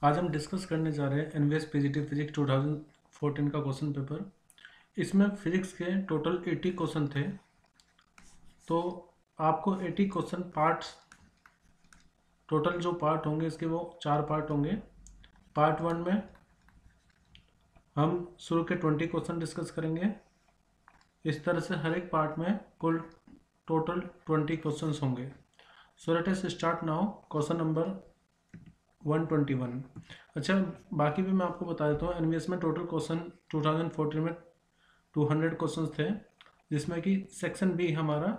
आज हम डिस्कस करने जा रहे हैं एनवीएस पीजीटी फिजिक्स 2014 का क्वेश्चन पेपर। इसमें फिजिक्स के टोटल 80 क्वेश्चन थे, तो आपको 80 क्वेश्चन पार्ट्स, टोटल जो पार्ट होंगे इसके वो 4 पार्ट होंगे। पार्ट 1 में हम शुरू के 20 क्वेश्चन डिस्कस करेंगे। इस तरह से हर एक पार्ट में कुल टोटल 20 क्वेश्चन होंगे। So let us start now question number 121। अच्छा, बाकी भी मैं आपको बता देता हूँ। एनवीएस में टोटल क्वेश्चन 2014 में 200 क्वेश्चन थे, जिसमें कि सेक्शन बी हमारा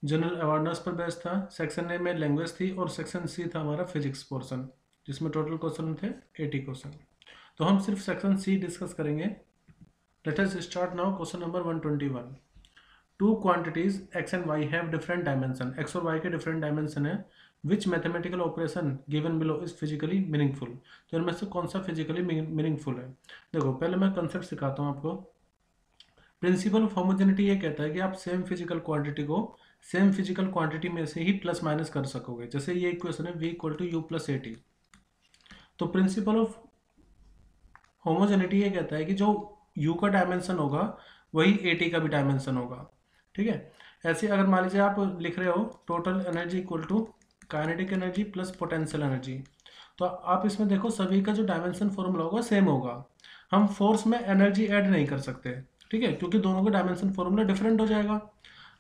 जनरल अवेयरनेस पर बेस्ड था, सेक्शन ए में लैंग्वेज थी और सेक्शन सी था हमारा फिजिक्स पोर्शन, जिसमें टोटल क्वेश्चन थे 80 क्वेश्चन। तो हम सिर्फ सेक्शन सी डिस्कस करेंगे। Let us start now question number 121। Two quantities X and Y have different dimension, X और वाई के डिफरेंट डायमेंशन है। Which mathematical operation given below is physically meaningful, तो इनमें से कौन सा फिजिकली मीनिंगफुल है। देखो, पहले मैं कंसेप्ट सिखाता हूँ आपको। प्रिंसिपल ऑफ होमोजेनिटी ये कहता है कि आप सेम फिजिकल क्वांटिटी को सेम फिजिकल क्वांटिटी में से ही प्लस माइनस कर सकोगे। जैसे ये इक्वेशन है v equal to U plus A T, तो प्रिंसिपल ऑफ होमोजेनिटी ये कहता है कि जो u का डायमेंशन होगा वही ए टी का भी डायमेंशन होगा। ठीक है, ऐसे अगर मान लीजिए आप लिख रहे हो total energy equal to kinetic energy plus potential energy, तो आप इसमें देखो सभी का जो डायमेंशन फॉर्मूला होगा सेम होगा। हम फोर्स में एनर्जी ऐड नहीं कर सकते, ठीक है, क्योंकि दोनों का डायमेंशन फॉर्मूला डिफरेंट हो जाएगा।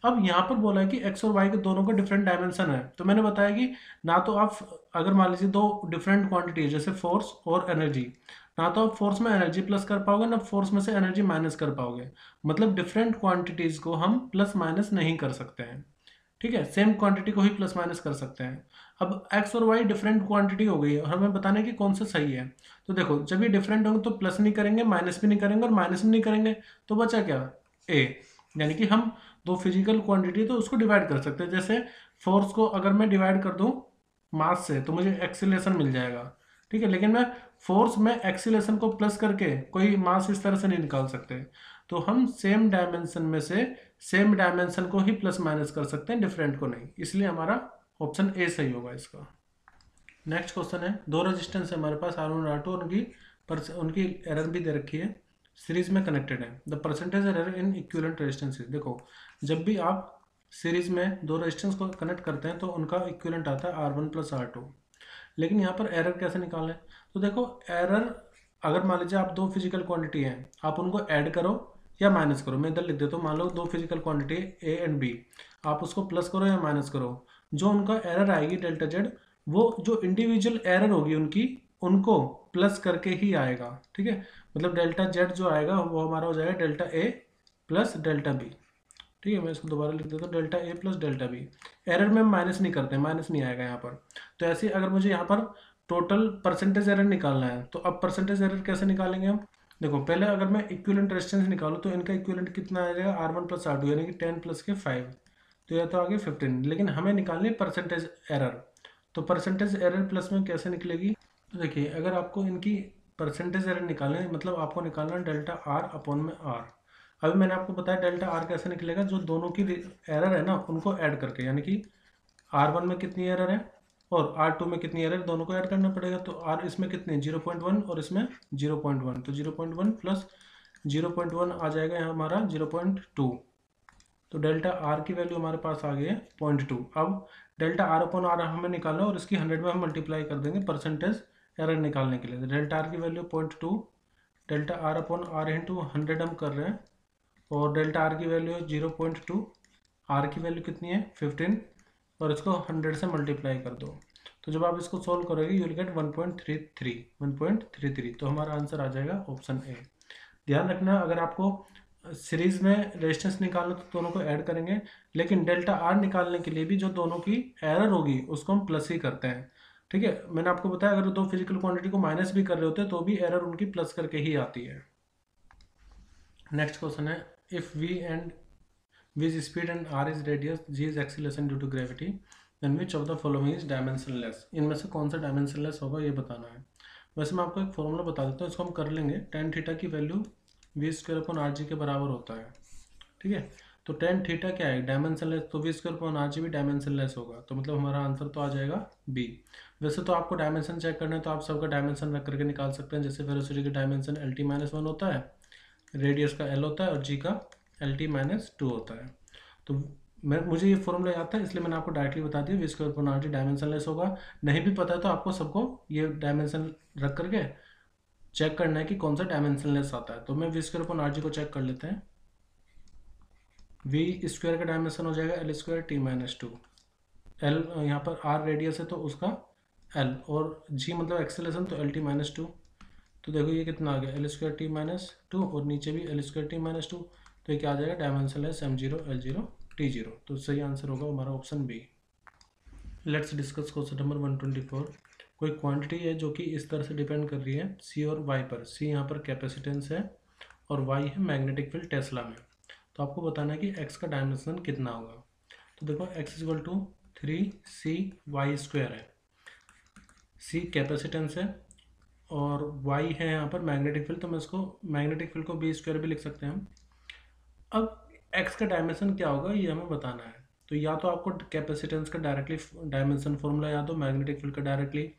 अब यहाँ पर बोला है कि एक्स और वाई के दोनों का डिफरेंट डायमेंशन है, तो मैंने बताया कि ना तो आप अगर मान लीजिए दो डिफरेंट क्वांटिटी है जैसे फोर्स और एनर्जी, ना तो आप फोर्स में एनर्जी प्लस कर पाओगे ना फोर्स में से एनर्जी माइनस कर पाओगे। मतलब डिफरेंट क्वांटिटीज को हम प्लस माइनस नहीं कर सकते हैं। ठीक है, सेम क्वांटिटी को ही प्लस माइनस कर सकते हैं। अब एक्स और वाई डिफरेंट क्वांटिटी हो गई है, हमें बताना है कि कौन सा सही है। तो देखो, जब ये डिफरेंट होंगे तो प्लस नहीं करेंगे, माइनस भी नहीं करेंगे और माइनस भी नहीं करेंगे, तो बचा क्या, ए। यानी कि हम दो फिजिकल क्वांटिटी तो उसको डिवाइड कर सकते हैं। जैसे फोर्स को अगर मैं डिवाइड कर दूं मास से तो मुझे एक्सीलरेशन मिल जाएगा, ठीक है, लेकिन मैं फोर्स में एक्सीलरेशन को प्लस करके कोई मास इस तरह से नहीं निकाल सकते। तो हम सेम डायमेंशन में से सेम डायमेंशन को ही प्लस माइनस कर सकते हैं, डिफरेंट को नहीं। इसलिए हमारा ऑप्शन ए सही होगा इसका। नेक्स्ट क्वेश्चन है, दो रेजिस्टेंस है हमारे पास R1 और R2, उनकी एरर भी दे रखी है, सीरीज में कनेक्टेड है। The percentage error in equivalent resistances. देखो, जब भी आप सीरीज में दो रेजिस्टेंस को कनेक्ट करते हैं तो उनका इक्विवेलेंट आता है R1 प्लस R2। लेकिन यहाँ पर एरर कैसे निकालें, तो देखो एरर अगर मान लीजिए आप दो फिजिकल क्वांटिटी हैं, आप उनको ऐड करो या माइनस करो। मैं इधर लिख देता हूँ, मान लो दो physical quantity A and B, आप उसको प्लस करो या माइनस करो, जो उनका एरर आएगी डेल्टा जेड, वो जो इंडिविजुअल एरर होगी उनकी, उनको प्लस करके ही आएगा। ठीक है, मतलब डेल्टा जेड जो आएगा वो हमारा हो जाएगा delta A plus delta B. ठीक है, मैं इसको दोबारा लिख देता हूँ, delta A plus delta B. Error में माइनस नहीं करते, माइनस नहीं आएगा यहाँ पर। तो ऐसे अगर मुझे यहाँ पर टोटल परसेंटेज एरर निकालना है, तो अब परसेंटेज एरर कैसे निकालेंगे हम। देखो, पहले अगर मैं इक्विवेलेंट रेजिस्टेंस निकालूँ तो इनका इक्विवेलेंट कितना आ जाएगा, R1 प्लस R2, यानी कि 10 प्लस के 5, तो यह तो आगे 15। लेकिन हमें निकालनी है परसेंटेज एरर, तो परसेंटेज एरर प्लस में कैसे निकलेगी। तो देखिए, अगर आपको इनकी परसेंटेज एरर निकालनी है, मतलब आपको निकालना है डेल्टा आर अपॉन में आर। अभी मैंने आपको बताया डेल्टा आर कैसे निकलेगा, जो दोनों की एरर है ना उनको ऐड करके, यानी कि R1 में कितनी एरर है और R2 में कितनी एरर, दोनों को ऐड करना पड़ेगा। तो R इसमें कितने 0.1 और इसमें 0.1, तो 0.1 प्लस 0.1 आ जाएगा यहाँ हमारा 0.2। तो डेल्टा आर की वैल्यू हमारे पास आ गई है 0.2। अब डेल्टा आर अपॉन आर हमें निकालना है और इसकी 100 में हम मल्टीप्लाई कर देंगे परसेंटेज एरर निकालने के लिए। तो डेल्टा आर की value 0.2, delta R upon R into 100 हम कर रहे हैं, और डेल्टा आर की वैल्यू है 0.2, आर की वैल्यू कितनी है 15, और इसको 100 से मल्टीप्लाई कर दो। तो जब आप इसको सोल्व करोगे यू विल गेट 1.33, तो हमारा आंसर आ जाएगा ऑप्शन ए। ध्यान रखना, अगर आपको सीरीज में रेजिस्टेंस निकालना तो दोनों को ऐड करेंगे, लेकिन डेल्टा आर निकालने के लिए भी जो दोनों की एरर होगी उसको हम प्लस ही करते हैं। ठीक है, मैंने आपको बताया अगर दो फिजिकल क्वांटिटी को माइनस भी कर रहे होते हैं तो भी एरर उनकी प्लस करके ही आती है। नेक्स्ट क्वेश्चन है, if we and which speed and R is radius, G is acceleration due to gravity, then which of the following is dimensionless. इनमें से कौन सा डायमेंशनलेस होगा ये बताना है। वैसे मैं आपको एक फॉर्मूला बता देता हूँ, इसको हम कर लेंगे। tan थीटा की value v square upon R जी के बराबर होता है। ठीक है, तो टेन थीटा क्या है, डायमेंशनलेस, तो V square upon R G भी डायमेंशनलेस होगा, तो मतलब हमारा आंसर तो आ जाएगा बी। वैसे तो आपको डायमेंशन चेक करना है तो आप सबका डायमेंशन रख करके निकाल सकते हैं, जैसे वेलोसिटी का dimension L T minus one होता है, रेडियस का एल होता है और जी का एल टी माइनस टू होता है। तो मुझे ये फॉर्मूला याद था इसलिए मैंने आपको डायरेक्टली बता दिया, V square upon R G dimensionless होगा। नहीं भी पता है तो आपको सबको ये डायमेंशन रख करके चेक करना है कि कौन सा डायमेंशनलेस आता है। तो मैं V square upon R G को चेक कर लेते हैं। वी स्क्वायर का डायमेंशन हो जाएगा L square T minus to, L यहाँ पर आर रेडियस है तो उसका एल, और जी मतलब एक्सेलरेशन तो एल टी माइनस टू। तो देखो ये कितना आ गया, L square T minus two और नीचे भी L square T minus two, तो ये क्या आ जाएगा, dimensionless M zero L zero T zero. तो सही आंसर होगा हमारा option B. Let's discuss question number 124। कोई क्वांटिटी है जो कि इस तरह से डिपेंड कर रही है सी और वाई पर। सी यहाँ पर कैपेसिटेंस है और वाई है मैग्नेटिक फील्ड टेस्ला में। तो आपको बताना है कि एक्स का डायमेंशन कितना होगा। तो देखो X equal to 3c Y square है, सी कैपेसिटेंस है और वाई है यहाँ पर मैग्नेटिक फील्ड, तो मैं इसको मैग्नेटिक फील्ड को बी स्क्वायर भी लिख सकते हैं हम। अब एक्स का डायमेंशन क्या होगा ये हमें बताना है। तो या तो आपको कैपेसिटेंस का डायरेक्टली डायमेंशन फॉर्मूला याद हो, मैग्नेटिक फील्ड का डायरेक्टली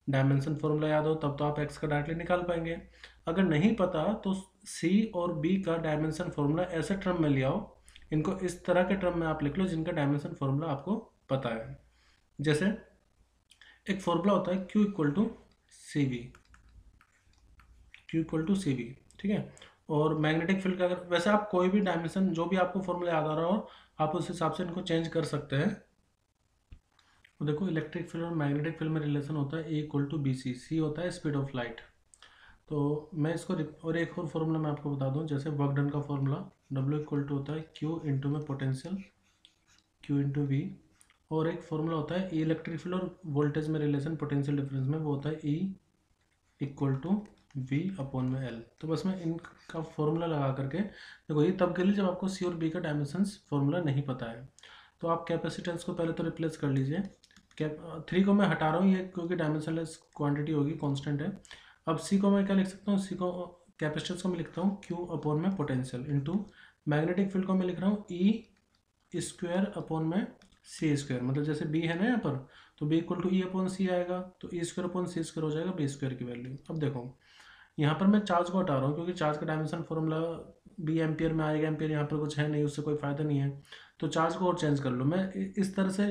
डायमेंशन फॉर्मूला याद हो, तब तो आप एक्स का डायरेक्टली निकाल पाएंगे। अगर नहीं पता तो सी और बी का डायमेंशन फॉर्मूला ऐसे टर्म में ले आओ, इनको इस तरह के टर्म में आप लिख लो जिनका डायमेंशन फॉर्मूला आपको पता है। जैसे एक फॉर्मूला होता है Q equal to C V, Q equal to C V, ठीक है। और मैग्नेटिक फील्ड का अगर, वैसे आप कोई भी डायमेंशन जो भी आपको फॉर्मूला याद आ रहा हो आप उस हिसाब से इनको चेंज कर सकते हैं। तो देखो इलेक्ट्रिक फील्ड और मैग्नेटिक फील्ड में रिलेशन होता है ए इक्वल टू बी सी, सी होता है स्पीड ऑफ लाइट। तो मैं इसको और एक और फॉर्मूला मैं आपको बता दूं, जैसे वर्क डन का फॉर्मूला W इक्वल टू होता है Q इंटू में पोटेंशियल Q इंटू वी, और एक फॉर्मूला होता है ई इलेक्ट्रिक फील्ड और वोल्टेज में रिलेशन पोटेंशियल डिफरेंस में, वो होता है E equal to V upon में एल। तो बस मैं इनका फॉर्मूला लगा करके, देखो ये तब के लिए जब आपको सी और बी का डायमेंशंस फॉर्मूला नहीं पता है। तो आप कैपेसिटेंस को पहले तो रिप्लेस कर लीजिए, कैप 3 को मैं हटा रहा हूँ ये क्योंकि डायमेंशनलेस क्वांटिटी होगी, कांस्टेंट है। अब सी को मैं क्या लिख सकता हूँ, सी को कैपेसिटेंस को मैं लिखता हूँ क्यू अपॉन में पोटेंशियल इंटू मैग्नेटिक फील्ड को मैं लिख रहा हूँ ई स्क्वायर अपॉन में सी स्क्वायर, मतलब जैसे बी है ना यहाँ पर, तो B equal to E upon C आएगा, तो E square upon C square हो जाएगा बी स्क्वायर की वैल्यू। अब देखो यहाँ पर मैं चार्ज को हटा रहा हूँ क्योंकि चार्ज का डायमेंशन फॉर्मूला बी एम्पियर में आएगा, एम्पियर यहाँ पर कुछ है नहीं, उससे कोई फ़ायदा नहीं है। तो चार्ज को और चेंज कर लो, मैं इस तरह से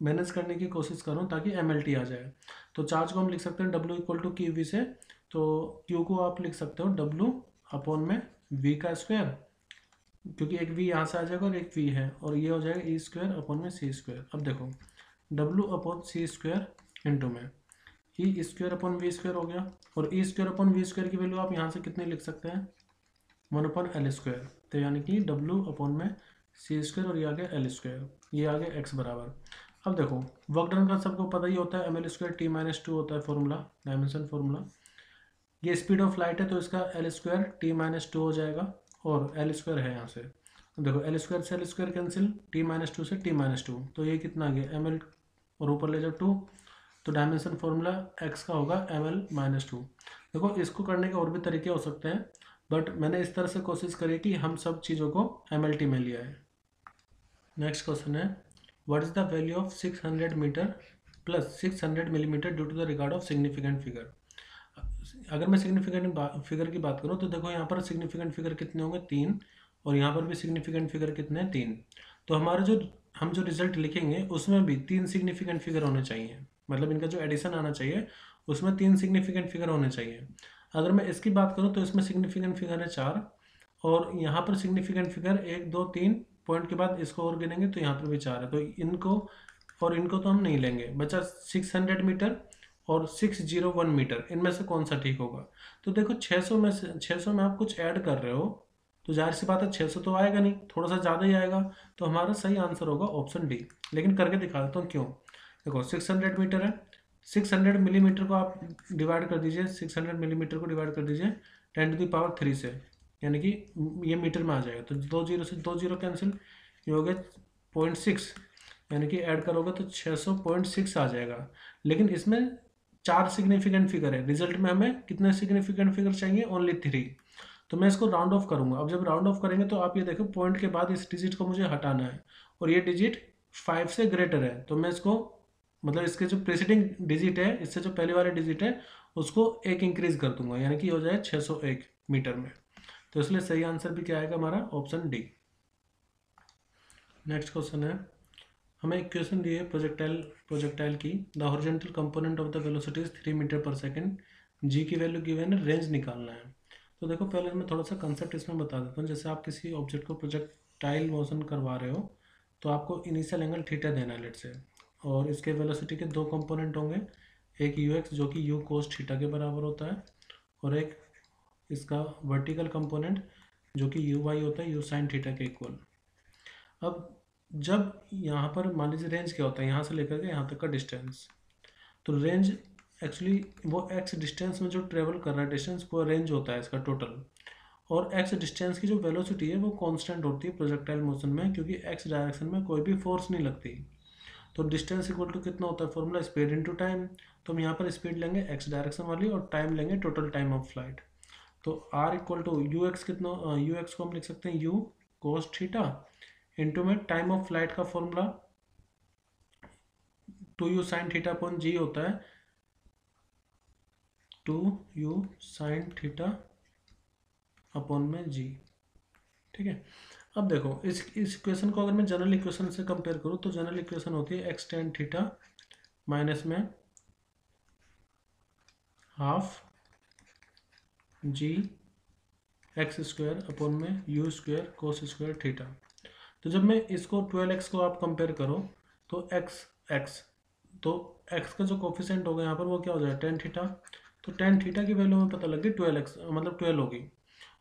मैनेज करने की कोशिश कर रहा हूँ ताकि एम आ जाए। तो चार्ज को हम लिख सकते हैं W equal to Q V से, तो क्यू को आप लिख सकते हो डब्ल्यू अपॉन में वी का स्क्वायर, क्योंकि एक वी यहाँ से आ जाएगा और एक वी है, और ये हो जाएगा ई स्क्वायर अपॉन में सी स्क्वायर। अब देखो W upon C square into में ई स्क्वायर अपॉन वी स्क्वायर हो गया, और ई स्क्वायर अपॉन वी स्क्वायर की वैल्यू आप यहाँ से कितनी लिख सकते हैं, 1 अपॉन एल स्क्वायर। तो यानी कि डब्ल्यू अपॉन में सी स्क्वायर और ये आ गया एल स्क्वायर, ये आ गया एक्स बराबर। अब देखो वर्क डन का सबको पता ही होता है, M L square T minus two होता है फॉर्मूला, डायमेंशन फॉर्मूला। ये स्पीड ऑफ लाइट है तो इसका L square T minus two हो जाएगा, और एल स्क्वायर है यहाँ से, देखो एल स्क्वायर से L square cancel, T minus two से टी माइनस टू, तो ये कितना आ गया एम एल, और ऊपर ले जाओ टू, तो डायमेंशन फॉर्मूला एक्स का होगा एम एल माइनस टू। देखो इसको करने के और भी तरीके हो सकते हैं, बट मैंने इस तरह से कोशिश करी कि हम सब चीज़ों को एम एल टी में लिया है। नेक्स्ट क्वेश्चन है, what is the value of 600 metre plus 600 millimetre due to the regard of significant figure. अगर मैं सिग्निफिकेंट फिगर की बात करूँ तो देखो यहाँ पर सिग्निफिकेंट फिगर कितने होंगे, 3, और यहाँ पर भी सिग्निफिकेंट फिगर कितने हैं, 3। तो हमारा जो हम जो रिजल्ट लिखेंगे उसमें भी 3 सिग्निफिकेंट फिगर होने चाहिए, मतलब इनका जो एडिशन आना चाहिए उसमें 3 सिग्निफिकेंट फिगर होने चाहिए। अगर मैं इसकी बात करूँ तो इसमें सिग्निफिकेंट फिगर है 4, और यहाँ पर सिग्निफिकेंट फिगर 1 2 3 पॉइंट के बाद इसको और गिनेंगे तो यहाँ पर भी 4 है, तो इनको और इनको तो हम नहीं लेंगे, बचा 600 मीटर और 601 मीटर, इनमें से कौन सा ठीक होगा। तो देखो 600 में से 600 में आप कुछ ऐड कर रहे हो तो जाहिर सी बात है 600 तो आएगा नहीं, थोड़ा सा ज़्यादा ही आएगा, तो हमारा सही आंसर होगा ऑप्शन डी। लेकिन करके दिखा देता हूँ क्यों। देखो 600 मीटर है, 600 मिलीमीटर को आप डिवाइड कर दीजिए, 600 मिलीमीटर को डिवाइड कर दीजिए 10⁻³ से, यानी कि ये मीटर में आ जाएगा, तो 2 जीरो से 2 जीरो कैंसिल, ये हो गया 0.6, यानी कि ऐड करोगे तो 600.6 आ जाएगा। लेकिन इसमें 4 सिग्निफिकेंट फिगर है, रिजल्ट में हमें कितने सिग्निफिकेंट फिगर चाहिए, ओनली 3। तो मैं इसको राउंड ऑफ करूँगा। अब जब राउंड ऑफ करेंगे तो आप ये देखो पॉइंट के बाद इस डिजिट को मुझे हटाना है और ये डिजिट 5 से ग्रेटर है, तो मैं इसको मतलब इसके जो प्रेसिडिंग डिजिट है, इससे जो पहले वाले डिजिट है उसको एक इंक्रीज कर दूंगा, यानी कि हो जाए 601 मीटर में। तो इसलिए सही आंसर भी क्या आएगा हमारा, ऑप्शन डी। नेक्स्ट क्वेश्चन है, हमें इक्वेशन दी है प्रोजेक्टाइल की। The horizontal component of the velocity is 3 metre पर सेकेंड, जी की वैल्यू गिवन है, रेंज निकालना है। तो देखो पहले मैं थोड़ा सा कंसेप्ट इसमें बता देता हूँ। जैसे आप किसी ऑब्जेक्ट को प्रोजेक्टाइल मोशन करवा रहे हो तो आपको इनिशियल एंगल थीटा देना है लेट से, और इसके वेलोसिटी के दो कंपोनेंट होंगे, एक यू एक्स जो कि यू कोस थीटा के बराबर होता है, और एक इसका वर्टिकल कंपोनेंट जो कि यू वाई होता है यू साइन थीटा के इक्वल। अब जब यहाँ पर मान लीजिए रेंज क्या होता है, यहाँ से लेकर के यहाँ तक का डिस्टेंस, तो रेंज एक्चुअली वो एक्स डिस्टेंस में जो ट्रेवल कर रहा है डिस्टेंस वो रेंज होता है इसका टोटल, और एक्स डिस्टेंस की जो वेलोसिटी है वो कांस्टेंट होती है प्रोजेक्टाइल मोशन में, क्योंकि एक्स डायरेक्शन में कोई भी फोर्स नहीं लगती। तो डिस्टेंस इक्वल टू कितना होता है फॉर्मूला, स्पीड इनटू टाइम। तो हम यहाँ पर स्पीड लेंगे एक्स डायरेक्शन वाली और टाइम लेंगे टोटल टाइम ऑफ फ्लाइट। तो R equal to U X कितना, यू एक्स को हम लिख सकते हैं यू कोस थीटा इंटू में टाइम ऑफ फ्लाइट का formula 2u sine theta upon G होता है 2u साइन थीटा अपॉन में जी। ठीक है, अब देखो इस इक्वेशन को अगर मैं जनरल इक्वेशन से कंपेयर करूँ तो जनरल इक्वेशन होती है एक्स टेन थीटा माइनस में हाफ जी एक्स स्क्वायर अपॉन में you square cos square theta. तो जब मैं इसको 12x को आप कंपेयर करो तो तो x का जो कोफिशिएंट होगा यहाँ पर वो क्या हो जाएगा टेन थीटा। तो टेन थीटा की वैल्यू में पता लगी 12x मतलब 12 होगी।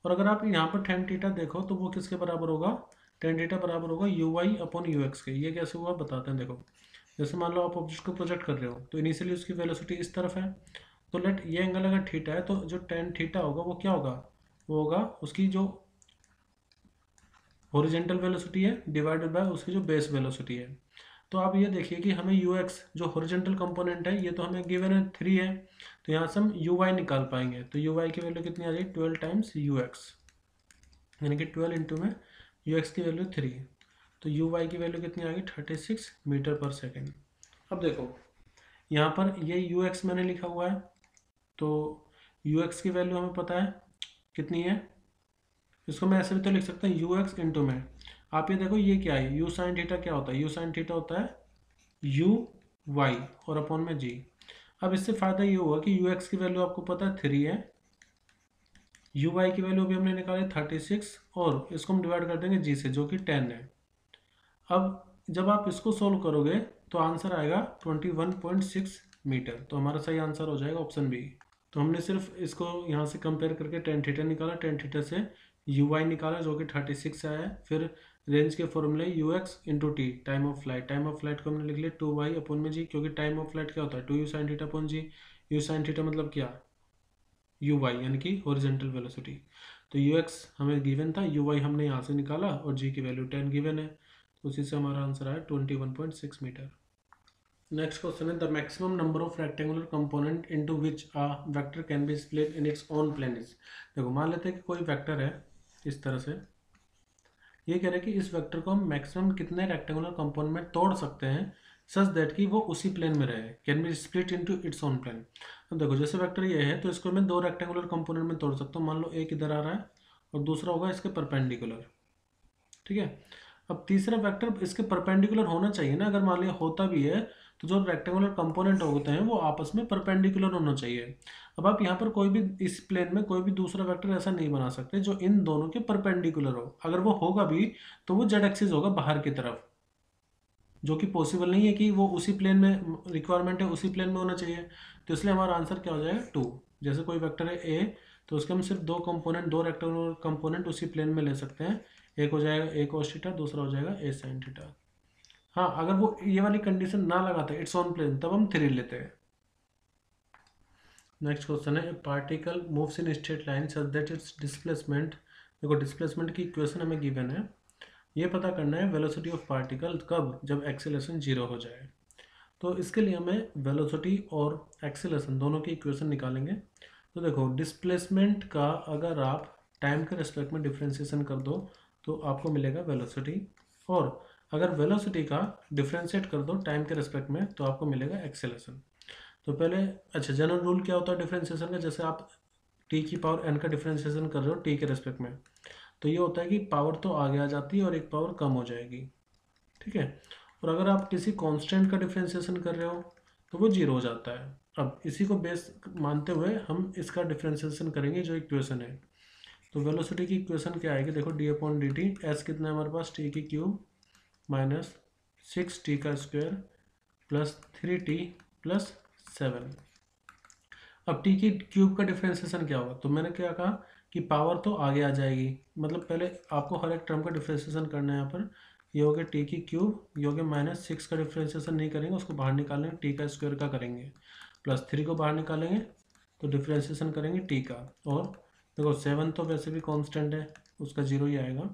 और अगर आप यहाँ पर टेन थीटा देखो तो वो किसके बराबर होगा, टेन थीटा बराबर होगा U Y upon U X के। ये कैसे हुआ बताते हैं। देखो जैसे मान लो आप ऑब्जेक्ट को प्रोजेक्ट कर रहे हो तो इनिशियली उसकी वेलोसिटी इस तरफ है, तो लेट ये एंगल अगर थीटा है तो जो टेन थीटा होगा वो क्या होगा, वो होगा उसकी जो हॉरिजॉन्टल वेलोसिटी है डिवाइडेड बाय उसकी जो बेस वेलोसिटी है। तो आप ये देखिए कि हमें यू एक्स जो हॉरिजॉन्टल कंपोनेंट है ये तो हमें गिवन है 3 है, तो यहाँ से हम यू वाई निकाल पाएंगे। तो यू वाई की वैल्यू कितनी आ जाएगी 12 टाइम्स यू एक्स, यानी कि 12 इंटू में यू एक्स की वैल्यू 3, तो यू वाई की वैल्यू कितनी आ गई 36 मीटर पर सेकेंड। अब देखो यहाँ पर ये यू एक्स मैंने लिखा हुआ है, तो यू एक्स की वैल्यू हमें पता है कितनी है, इसको मैं ऐसे भी तो लिख सकता हूँ यू एक्स इंटू में, आप ये देखो ये क्या है यू साइन थीटा क्या होता है, यू साइन थीटा होता है यू वाई और अपॉन में जी। अब इससे फायदा ये हुआ कि यू एक्स की वैल्यू आपको पता है 3 है, यू वाई की वैल्यू भी हमने निकाली 36, और इसको हम डिवाइड कर देंगे जी से जो कि 10 है। अब जब आप इसको सोल्व करोगे तो आंसर आएगा 21.6 मीटर। तो हमारा सही आंसर हो जाएगा ऑप्शन बी। तो हमने सिर्फ इसको यहाँ से कंपेयर करके टेन थीटा निकाला, टेन थीटा से यू वाई निकाला जो कि 36 आया है, फिर रेंज के फॉर्मूले you x into T time of flight, time of flight को हमने लिख लिया 2y अपॉन में जी, क्योंकि टाइम ऑफ फ्लाइट क्या होता है 2u sine theta upon G, U sine theta मतलब क्या यू वाई यानी कि हॉरिजॉन्टल वेलोसिटी। तो यू एक्स हमें गिवन था, यू वाई हमने यहाँ से निकाला और जी की वैल्यू 10 गिवन है, तो उसी से हमारा आंसर आया 21.6 मीटर। नेक्स्ट क्वेश्चन है the maximum number of rectangular component into which a vector can be split in its own plane is. देखो मान लेते हैं कि कोई वेक्टर है इस तरह से, ये कह रहे हैं कि इस वेक्टर को हम मैक्सिमम कितने रेक्टेंगुलर कंपोनेंट में तोड़ सकते हैं सच दैट कि वो उसी प्लेन में रहे, can be split into its own plane. अब देखो जैसे वेक्टर ये है तो इसको मैं दो रेक्टेंगुलर कंपोनेंट में तोड़ सकता हूँ। मान लो एक इधर आ रहा है और दूसरा होगा इसके परपेंडिकुलर, ठीक है। अब तीसरा वेक्टर इसके परपेंडिकुलर होना चाहिए ना, अगर मान लिया होता भी है तो जो रेक्टेंगुलर कंपोनेंट होते हैं वो आपस में परपेंडिकुलर होना चाहिए। अब आप यहाँ पर कोई भी इस प्लेन में कोई भी दूसरा वेक्टर ऐसा नहीं बना सकते जो इन दोनों के परपेंडिकुलर हो, अगर वो होगा भी तो वो जेड एक्सिस होगा बाहर की तरफ, जो कि पॉसिबल नहीं है कि वो उसी प्लेन में, रिक्वायरमेंट है उसी प्लेन में होना चाहिए। तो इसलिए हमारा आंसर क्या हो जाएगा 2। जैसे कोई वेक्टर है ए तो उसके हम सिर्फ दो कंपोनेंट, दो रेक्टेंगुलर कंपोनेंट उसी प्लेन में ले सकते हैं, एक हो जाएगा ए कॉस थीटा, दूसरा हो जाएगा ए साइन थीटा। हाँ अगर वो ये वाली कंडीशन ना लगाते इट्स ऑन प्लेन तब हम 3 लेते हैं। नेक्स्ट क्वेश्चन है particle moves in straight line such that it's displacement. देखो डिस्प्लेसमेंट की इक्वेशन हमें गिवन है, ये पता करना है वेलोसिटी ऑफ पार्टिकल कब, जब एक्सेलरेशन 0 हो जाए। तो इसके लिए हमें वेलोसिटी और एक्सेलरेशन दोनों की इक्वेशन निकालेंगे। तो देखो डिस्प्लेसमेंट का अगर आप टाइम के रिस्पेक्ट में डिफ्रेंशिएशन कर दो तो आपको मिलेगा वेलोसिटी, और अगर वेलोसिटी का डिफ्रेंशिएट कर दो टाइम के रिस्पेक्ट में तो आपको मिलेगा एक्सेलरेशन। तो पहले अच्छा, जनरल रूल क्या होता है डिफ्रेंशिएशन का, जैसे आप टी की पावर एन का डिफ्रेंशिएशन कर रहे हो टी के रिस्पेक्ट में, तो ये होता है कि पावर तो आगे आ जाती है और एक पावर कम हो जाएगी, ठीक है। और अगर आप किसी कांस्टेंट का डिफ्रेंशिएशन कर रहे हो तो वो जीरो हो जाता है। अब इसी को बेस मानते हुए हम इसका डिफ्रेंशिएशन करेंगे जो इक्वेशन है। तो वेलोसिटी की इक्वेशन क्या आएगी, देखो D upon D T, S कितना है हमारे पास, टी की क्यूब माइनस 6t का स्क्वायर प्लस 3t प्लस 7। अब टी की क्यूब का डिफ्रेंशिएशन क्या होगा, तो मैंने क्या कहा कि पावर तो आगे आ जाएगी, मतलब पहले आपको हर एक टर्म का डिफ्रेंशिएशन करना है। यहाँ पर ये हो गया टी की क्यूब, ये हो गया -6 का डिफ्रेंशिएशन नहीं करेंगे, उसको बाहर निकालेंगे, टी का स्क्वायर का करेंगे, प्लस 3 को बाहर निकालेंगे तो डिफ्रेंशिएशन करेंगे टी का। और देखो 7 तो वैसे भी कांस्टेंट है, उसका जीरो ही आएगा।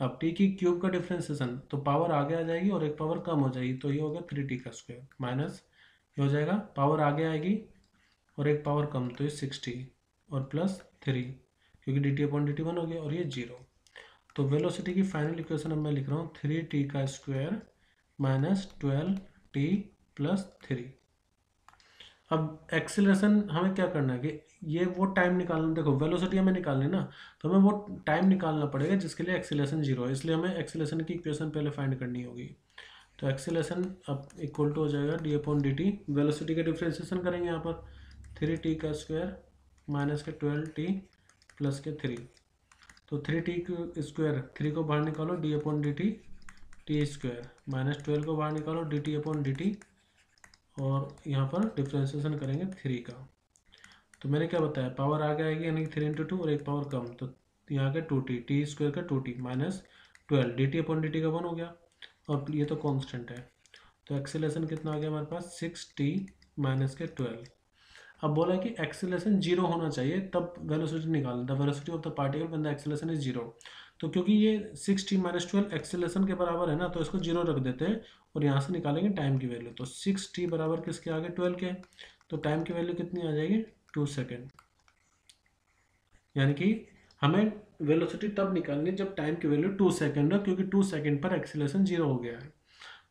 अब टी की क्यूब का डिफ्रेंशिएशन तो पावर आगे आ जाएगी और एक पावर कम हो जाएगी, तो ये हो गया 3t का स्क्वायर माइनस ये हो जाएगा पावर आगे आएगी और एक पावर कम, तो ये 60 और प्लस 3, क्योंकि D T upon D T 1 हो गया और ये 0। तो वेलोसिटी की फाइनल इक्वेशन अब मैं लिख रहा हूँ 3t का स्क्वायर माइनस 12t प्लस 3। अब एक्सेलरेशन हमें क्या करना है कि ये वो टाइम निकालना, देखो वेलोसिटी हमें निकालनी ना, तो हमें वो टाइम निकालना पड़ेगा जिसके लिए एक्सेलरेशन 0 है, इसलिए हमें एक्सेलरेशन की इक्वेशन पहले फाइंड करनी होगी। तो एक्सेलरेशन अब इक्वल टू हो जाएगा D upon D T, velocity का डिफ्रेंशिएशन करेंगे यहाँ पर 3t का स्क्वायर माइनस के 12t प्लस के 3, तो 3t स्क्वायर 3 को बाहर निकालो D upon D T, T square minus 12 को बाहर निकालो D T upon D T, और यहाँ पर डिफ्रेंशिएशन करेंगे 3 का। तो मैंने क्या बताया, पावर आगे आएगी यानी 3 इंटू 2 और एक पावर कम, तो यहाँ के 2t, टी स्क्वायर का 2t minus 12 D T upon D T का 1 हो गया, और ये तो कांस्टेंट है। तो एक्सेलरेशन कितना आ गया हमारे पास 6t माइनस के 12। अब बोला कि एक्सेलरेशन 0 होना चाहिए तब वेलोसिटी निकालना, the velocity of the particle when the acceleration is 0। तो क्योंकि ये 6t माइनस 12 एक्सेलरेशन के बराबर है ना, तो इसको 0 रख देते हैं और यहाँ से निकालेंगे टाइम की वैल्यू। तो 6t बराबर किसके आगे 12 के, तो टाइम की वैल्यू कितनी आ जाएगी 2 सेकेंड। यानी कि हमें वेलोसिटी तब निकालनी है जब टाइम की वैल्यू 2 सेकेंड है, क्योंकि 2 सेकेंड पर एक्सेलरेशन 0 हो गया है।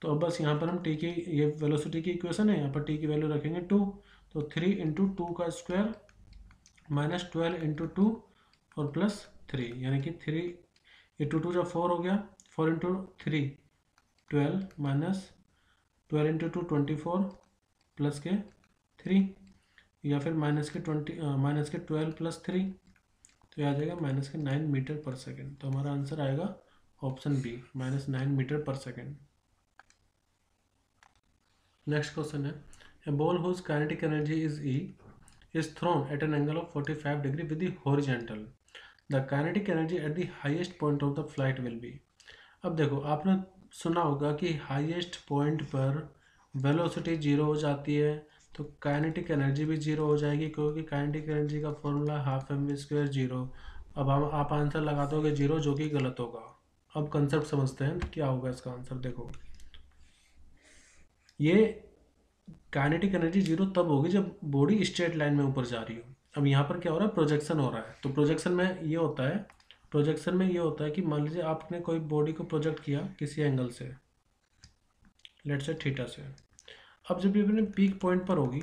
तो अब बस यहाँ पर हम टी की, ये वेलोसिटी की इक्वेशन है, यहाँ पर टी की वैल्यू रखेंगे 2, तो 3 इंटू 2 का स्क्वायर माइनस 12 इंटू 2 और प्लस 3, यानी कि 3 ये 2 जब 4 हो गया, 4 इंटू 3 12 माइनस 12 इंटू 2 24 प्लस के 3, या फिर माइनस के 12 प्लस 3, तो ये आ जाएगा माइनस के 9 मीटर पर सेकेंड। तो हमारा आंसर आएगा ऑप्शन बी -9 मीटर पर सेकेंड। नेक्स्ट क्वेश्चन है, a ball whose kinetic energy is E is thrown at an angle of 45 degree with the horizontal. The kinetic energy at the highest point of the flight will be। अब देखो आपने सुना होगा कि highest point पर velocity 0 हो जाती है, तो काइनेटिक एनर्जी भी 0 हो जाएगी, क्योंकि काइनेटिक एनर्जी का फॉर्मूला ½ mv² 0। अब हम आप आंसर लगा दोगे 0, जो कि गलत होगा। अब कंसेप्ट समझते हैं क्या होगा इसका आंसर। देखो ये काइनेटिक एनर्जी 0 तब होगी जब बॉडी स्ट्रेट लाइन में ऊपर जा रही हो। अब यहाँ पर क्या हो रहा है, प्रोजेक्शन हो रहा है। तो प्रोजेक्शन में ये होता है, कि मान लीजिए आपने कोई बॉडी को प्रोजेक्ट किया किसी एंगल से, लेट्स से थीटा से। अब जब ये अपने पीक पॉइंट पर होगी,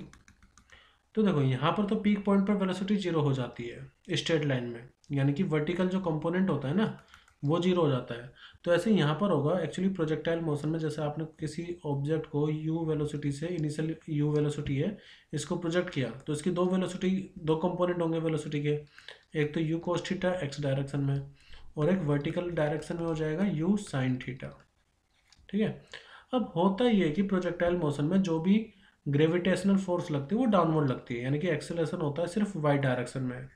तो देखो यहाँ पर तो पीक पॉइंट पर वेलोसिटी 0 हो जाती है स्ट्रेट लाइन में, यानी कि वर्टिकल जो कंपोनेंट होता है ना वो 0 हो जाता है। तो ऐसे यहाँ पर होगा एक्चुअली प्रोजेक्टाइल मोशन में, जैसे आपने किसी ऑब्जेक्ट को u वेलोसिटी से, इनिशियल u वेलोसिटी है, इसको प्रोजेक्ट किया, तो इसकी दो कंपोनेंट होंगे वेलोसिटी के, एक तो u cos theta x direction में, और एक वर्टिकल डायरेक्शन में हो जाएगा u sin थीटा। ठीक है। अब होता ही है कि प्रोजेक्टाइल मोशन में जो भी ग्रेविटेशनल फोर्स लगती है वो डाउनवर्ड लगती है, यानी कि एक्सेलरेशन होता है सिर्फ वाई डायरेक्शन में,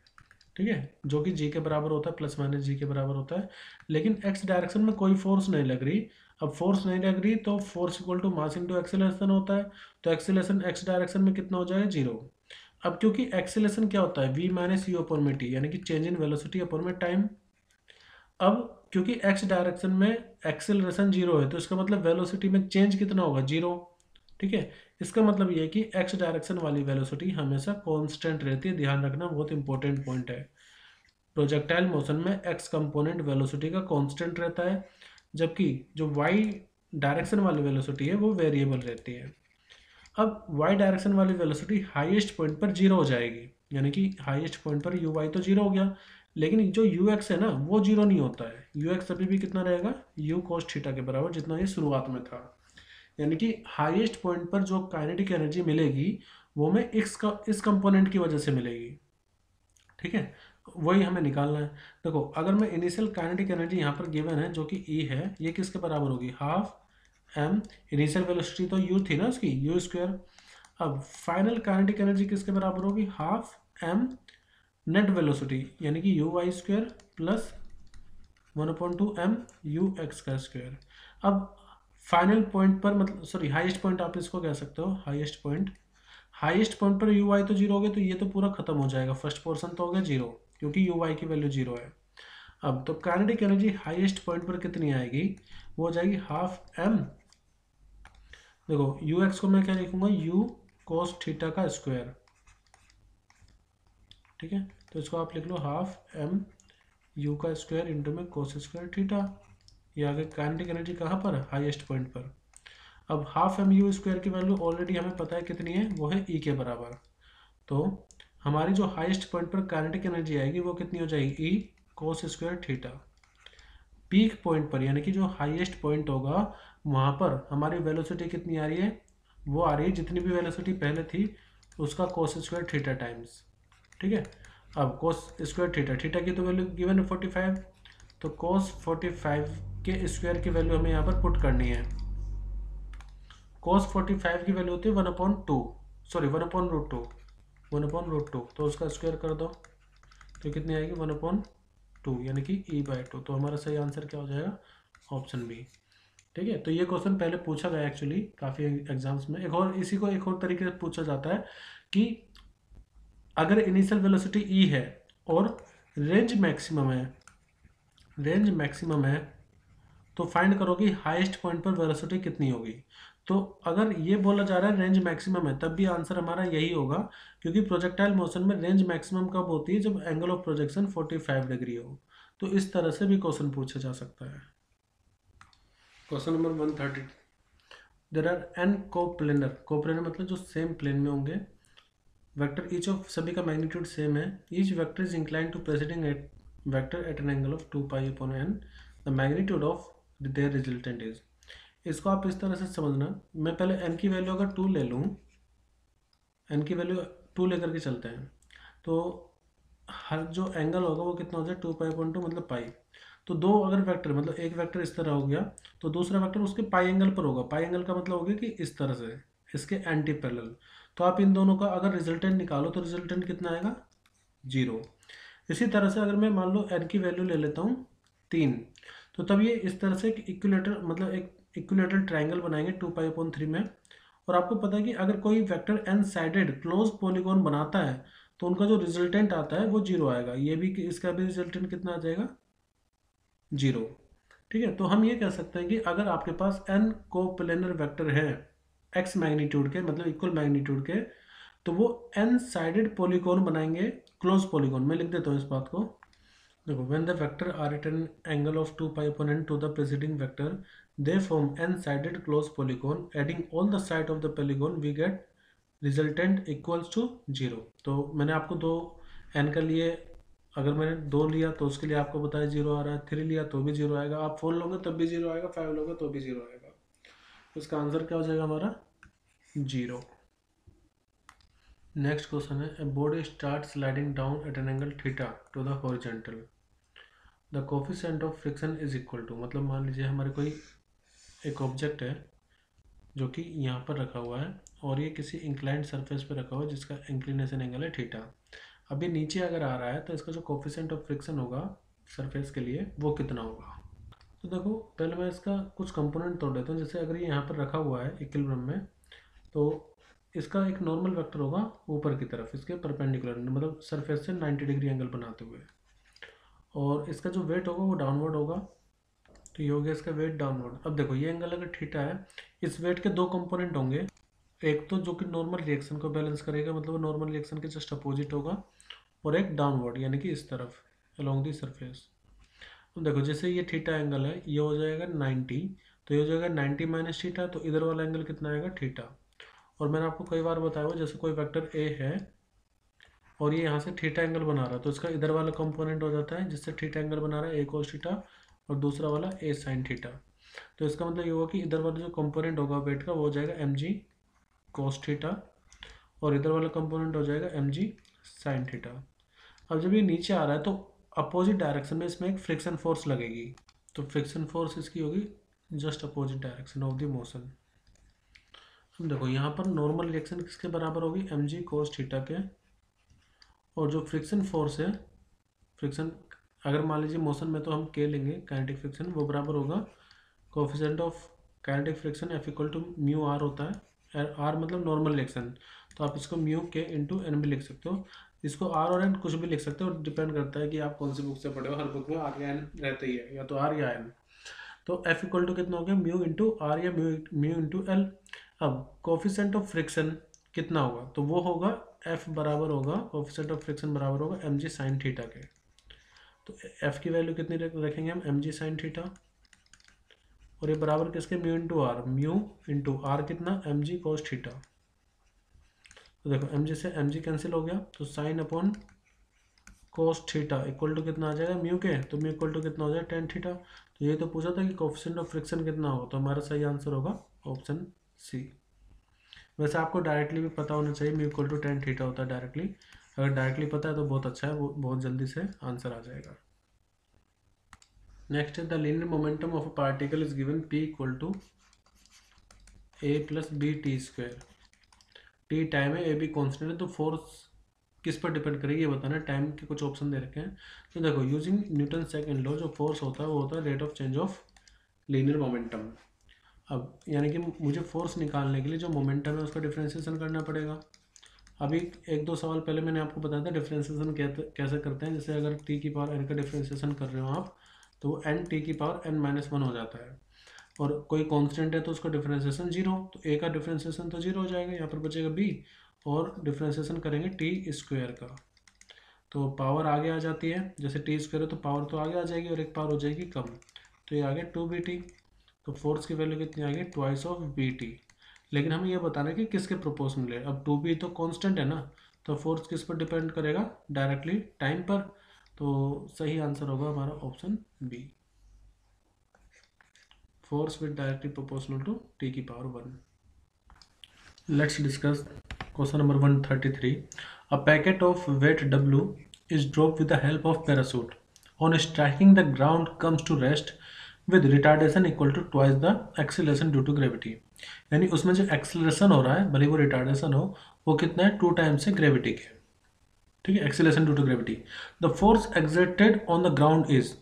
ठीक है, जो कि जी के बराबर होता है, प्लस माइनस जी के बराबर होता है। लेकिन एक्स डायरेक्शन में कोई फोर्स नहीं लग रही। अब फोर्स नहीं लग रही तो force equal to mass into acceleration होता है, तो एक्सेलरेशन एक्स डायरेक्शन में कितना हो जाएगा 0। अब क्योंकि एक्सेलरेशन क्या होता है v माइनस यू अपॉन में टी, यानी कि चेंज इन वेलोसिटी अपॉन में टाइम। अब क्योंकि एक्स डायरेक्शन में एक्सेलरेशन 0 है, तो इसका मतलब वेलोसिटी में चेंज कितना होगा 0। ठीक है, इसका मतलब ये है कि एक्स डायरेक्शन वाली वेलोसिटी हमेशा कांस्टेंट रहती है, ध्यान रखना, बहुत इंपॉर्टेंट पॉइंट है। प्रोजेक्टाइल मोशन में एक्स कंपोनेंट वेलोसिटी का कांस्टेंट रहता है, जबकि जो वाई डायरेक्शन वाली वेलोसिटी है वो वेरिएबल रहती है। अब वाई डायरेक्शन वाली वेलोसिटी हाईएस्ट पॉइंट पर जीरो हो जाएगी, यानी कि हाईएस्ट पॉइंट पर यू वाई तो जीरो हो गया, लेकिन जो यू एक्स है ना वो जीरो नहीं होता है। यू एक्स अभी भी कितना रहेगा, यू कोस थीटा के बराबर, जितना ये शुरुआत में था। यानी कि हाईएस्ट पॉइंट पर जो काइनेटिक एनर्जी मिलेगी वो हमें इस कंपोनेंट की वजह से मिलेगी। ठीक है, वही हमें निकालना है। देखो अगर मैं इनिशियल काइनेटिक एनर्जी यहाँ पर गिवन है जो कि ई है, ये किसके बराबर होगी, हाफ एम, इनिशियल वेलोसिटी तो यू थी ना उसकी, यू स्क्वायर। अब फाइनल काइनेटिक एनर्जी किसके बराबर होगी, हाफ एम नेट वेलोसिटी, यानी कि U Y square plus 1/2 M U X का स्क्वायर। अब फाइनल पॉइंट पर, मतलब सॉरी हाईएस्ट पॉइंट आप इसको कह सकते हो, हाईएस्ट पॉइंट पर यू वाई तो जीरो हो गया, तो ये तो पूरा खत्म हो जाएगा, फर्स्ट पोर्शन तो हो गया जीरो, क्योंकि यू वाई की वैल्यू जीरो है। अब तो काइनेटिक एनर्जी हाईएस्ट पॉइंट पर कितनी आएगी, वो हो जाएगी हाफ एम, देखो यू एक्स को मैं क्या लिखूंगा, यू कोस थीटा का स्क्वायर। ठीक है, तो इसको आप लिख लो हाफ एम यू का स्क्वायर इंटू में कोस स्क्वायर थीटा। ये आगे काइनेटिक एनर्जी कहाँ पर, हाईएस्ट पॉइंट पर। अब हाफ एम यू स्क्वायर की वैल्यू ऑलरेडी हमें पता है कितनी है, वो है ई के बराबर। तो हमारी जो हाईएस्ट पॉइंट पर काइनेटिक एनर्जी आएगी वो कितनी हो जाएगी, E cos square theta. Peak point पर, यानी कि जो हाईएस्ट पॉइंट होगा वहाँ पर हमारी वेलोसिटी कितनी आ रही है, वो आ रही है जितनी भी वेलोसिटी पहले थी उसका कोस स्क्वायर थीटा टाइम्स। ठीक है, अब कोस स्क्वायर थीटा, थीटा की तो वैल्यू गिवन है 45, तो कोस 45 के स्क्वायर की वैल्यू हमें यहाँ पर पुट करनी है। कोस 45 की वैल्यू होती है 1/2, सॉरी 1/√2, 1/√2, तो उसका स्क्वायर कर दो तो कितनी आएगी 1/2, यानी कि e/2। तो हमारा सही आंसर क्या हो जाएगा, ऑप्शन बी। ठीक है, तो ये क्वेश्चन पहले पूछा गया एक्चुअली काफ़ी एग्जाम्स में। एक और इसी को एक और तरीके से पूछा जाता है कि अगर इनिशियल वेलोसिटी ई है और रेंज मैक्सिमम है तो फाइंड करो कि हाईएस्ट पॉइंट पर वेलोसिटी कितनी होगी। तो अगर ये बोला जा रहा है रेंज मैक्सिमम है, तब भी आंसर हमारा यही होगा, क्योंकि प्रोजेक्टाइल मोशन में रेंज मैक्सिमम कब होती है, जब एंगल ऑफ प्रोजेक्शन 45 डिग्री हो। तो इस तरह से भी क्वेश्चन पूछा जा सकता है। Question number 130, there are N coplanar मतलब जो सेम प्लेन में होंगे वेक्टर, ईच ऑफ सभी का मैग्नीट्यूड सेम है, each vector is incline to preceding vector at an angle of 2π/n, the magnitude of their resultant is. इसको आप इस तरह से समझना, मैं पहले n की वैल्यू अगर 2 ले लूँ, n की वैल्यू 2 लेकर के चलते हैं, तो हर जो एंगल होगा वो कितना हो जाए 2π/2 मतलब पाई। तो दो अगर वेक्टर, मतलब एक वेक्टर इस तरह हो गया तो दूसरा वेक्टर उसके पाई एंगल पर होगा। पाई एंगल का मतलब हो गया कि इस तरह से इसके एंटी पैरेलल। तो आप इन दोनों का अगर रिजल्टेंट निकालो तो रिजल्टेंट कितना आएगा, 0। इसी तरह से अगर मैं मान लो n की वैल्यू ले लेता हूँ 3, तो तब ये इस तरह से एक इक्विलेटरल, मतलब एक इक्विलेटरल ट्रायंगल बनाएंगे 2π/3 में। और आपको पता है कि अगर कोई vector n sided close polygon बनाता है तो उनका जो रिजल्टेंट आता है वो 0 आएगा। ये भी, इसका भी रिजल्टेंट कितना आ जाएगा, 0। ठीक है, तो हम ये कह सकते हैं कि अगर आपके पास n कोप्लेनर वेक्टर है x मैग्नीट्यूड के, मतलब इक्वल मैग्नीट्यूड के, तो वो n साइडेड पॉलीगॉन बनाएंगे, क्लोज पॉलीगॉन। मैं लिख देता हूँ इस बात को, देखो when the vector are at an angle of 2π/n to the preceding vector, they form n-sided closed polygon. Adding all the side of the polygon, we get resultant equals to 0। तो मैंने आपको दो n का लिए, अगर मैंने 2 लिया तो उसके लिए आपको बताया 0 आ रहा है, 3 लिया तो भी 0 आएगा, आप 4 लोगे तब भी 0 आएगा, 5 लोगे तो भी 0 आएगा। तो इसका आंसर क्या हो जाएगा हमारा, 0। नेक्स्ट क्वेश्चन है, a body start sliding down at an angle theta to the horizontal, the coefficient of friction is equal to, मतलब मान लीजिए हमारे कोई एक ऑब्जेक्ट है जो कि यहाँ पर रखा हुआ है और ये किसी इंक्लाइंड सरफेस पर रखा हुआ है जिसका इंक्लिनेशन एंगल है थीटा। अभी नीचे अगर आ रहा है तो इसका जो कोफिशिएंट ऑफ फ्रिक्शन होगा सरफेस के लिए वो कितना होगा। तो देखो पहले मैं इसका कुछ कंपोनेंट तोड़ देता हूँ। जैसे अगर ये यहाँ पर रखा हुआ है इक्विलिब्रियम में, तो इसका एक नॉर्मल वेक्टर होगा ऊपर की तरफ इसके परपेंडिकुलर, मतलब सरफेस से 90 डिग्री एंगल बनाते हुए, और इसका जो वेट होगा वो डाउनवर्ड होगा, तो ये हो गया इसका वेट डाउनवर्ड। अब देखो ये एंगल अगर थीटा है, इस वेट के दो कंपोनेंट होंगे, एक तो जो कि नॉर्मल रिएक्शन को बैलेंस करेगा, मतलब वो नॉर्मल रिएक्शन के जस्ट अपोजिट होगा, और एक डाउनवर्ड यानी कि इस तरफ। Along the surface. अब देखो जैसे ये थीटा एंगल है, ये हो जाएगा 90, तो ये हो जाएगा 90 माइनस थीटा, तो इधर वाला एंगल कितना आएगा थीटा। और मैंने आपको कई बार बताया हुआ, जैसे कोई वेक्टर ए है और ये यहाँ से थीटा एंगल बना रहा है, तो इसका इधर वाला कंपोनेंट हो जाता है जिससे थीटा एंगल बना रहा है ए कोस थीटा, और दूसरा वाला ए साइन थीटा। तो इसका मतलब ये होगा कि इधर वाला जो कंपोनेंट होगा वेट का वो हो जाएगा एम जी कोस थीटा, और इधर वाला कंपोनेंट हो जाएगा एम जी साइन थीटा। अब जब ये नीचे आ रहा है तो अपोजिट डायरेक्शन में इसमें एक फ्रिक्शन फोर्स लगेगी, तो फ्रिक्शन फोर्स इसकी होगी just opposite direction of the motion. अब देखो यहाँ पर नॉर्मल रिएक्शन किसके बराबर होगी, एम जी कोस थीटा के, और जो फ्रिक्शन फोर्स है, फ्रिक्शन अगर मान लीजिए मोशन में तो हम के लेंगे काइनेटिक फ्रिक्शन, वो बराबर होगा coefficient of kinetic friction F equal to mu R होता है, आर मतलब नॉर्मल रिएक्शन, तो आप इसको म्यू के इंटू एन भी लिख सकते हो, इसको आर और एन कुछ भी लिख सकते हो, डिपेंड करता है कि आप कौन सी बुक से पढ़े हो, हर बुक में आर या एन रहते ही है, या तो आर या एन। तो एफ इक्वल टू कितना हो गया, म्यू इंटू आर या म्यू इंटू एल। अब कोफिशिएंट ऑफ फ्रिक्शन कितना होगा, तो वो होगा एफ बराबर होगा, कोफिशिएंट ऑफ फ्रिक्शन बराबर होगा एम जी साइन थीटा के। तो एफ की वैल्यू कितनी रखेंगे हम, एम जी साइन थीटा, और ये बराबर किसके, म्यू इंटू आर कितना, एम जी कोस थीटा। तो देखो एम जी से एम जी कैंसिल हो गया, तो sine upon cos theta equal to कितना आ जाएगा म्यू के, तो म्यू इक्वल टू कितना हो जाएगा टेन थीटा। तो ये तो पूछा था कि कोफिशिएंट ऑफ फ्रिक्शन कितना होगा, तो हमारा सही आंसर होगा ऑप्शन सी। वैसे आपको डायरेक्टली भी पता होना चाहिए, mu equal to tan theta होता है डायरेक्टली, अगर डायरेक्टली पता है तो बहुत अच्छा है, वो बहुत जल्दी से आंसर आ जाएगा। नेक्स्ट है the linear momentum of a particle is given p equal to a plus B T square. T time है, ए बी कॉन्स्टेंट है, तो फोर्स किस पर डिपेंड करेगी ये बताना है। टाइम के कुछ ऑप्शन दे रखे हैं, तो देखो यूजिंग न्यूटन सेकंड लॉ जो फोर्स होता है वो होता है rate of change of linear momentum. अब यानी कि मुझे फोर्स निकालने के लिए जो मोमेंटम है उसका डिफ्रेंशिएशन करना पड़ेगा। अभी एक दो सवाल पहले मैंने आपको बताया था डिफ्रेंशिएशन कैसे करते हैं, जैसे अगर टी की पावर एन का डिफ्रेंशिएशन कर रहे हो आप, तो वो एन टी की पावर एन माइनस वन हो जाता है, और कोई कांस्टेंट है तो उसका डिफरेंशिएशन जीरो, तो ए का डिफरेंशिएशन तो जीरो हो जाएगा, यहाँ पर बचेगा बी, और डिफरेंशिएशन करेंगे टी स्क्वायर का, तो पावर आगे आ जाती है, जैसे टी स्क्वायर है तो पावर तो आगे आ जाएगी और एक पावर हो जाएगी कम, तो ये आ गया टू बी टी। तो फोर्स की वैल्यू कितनी आ गई, ट्वाइस ऑफ बी टी। लेकिन हमें यह बताना है कि किसके प्रोपोर्शनल है। अब टू बी तो कांस्टेंट है ना, तो फोर्स किस पर डिपेंड करेगा, डायरेक्टली टाइम पर। तो सही आंसर होगा हमारा option B, force with directly proportional to t की power 1. Let's discuss question number 133. A packet of weight W is dropped with the help of parachute. On striking the ground comes to rest with retardation equal to twice the acceleration due to gravity. यानी उसमें जो acceleration हो रहा है, भले वो retardation हो, वो कितना है, 2 टाइम्स से ग्रेविटी के, ठीक है, acceleration due to gravity. The force exerted on the ground is,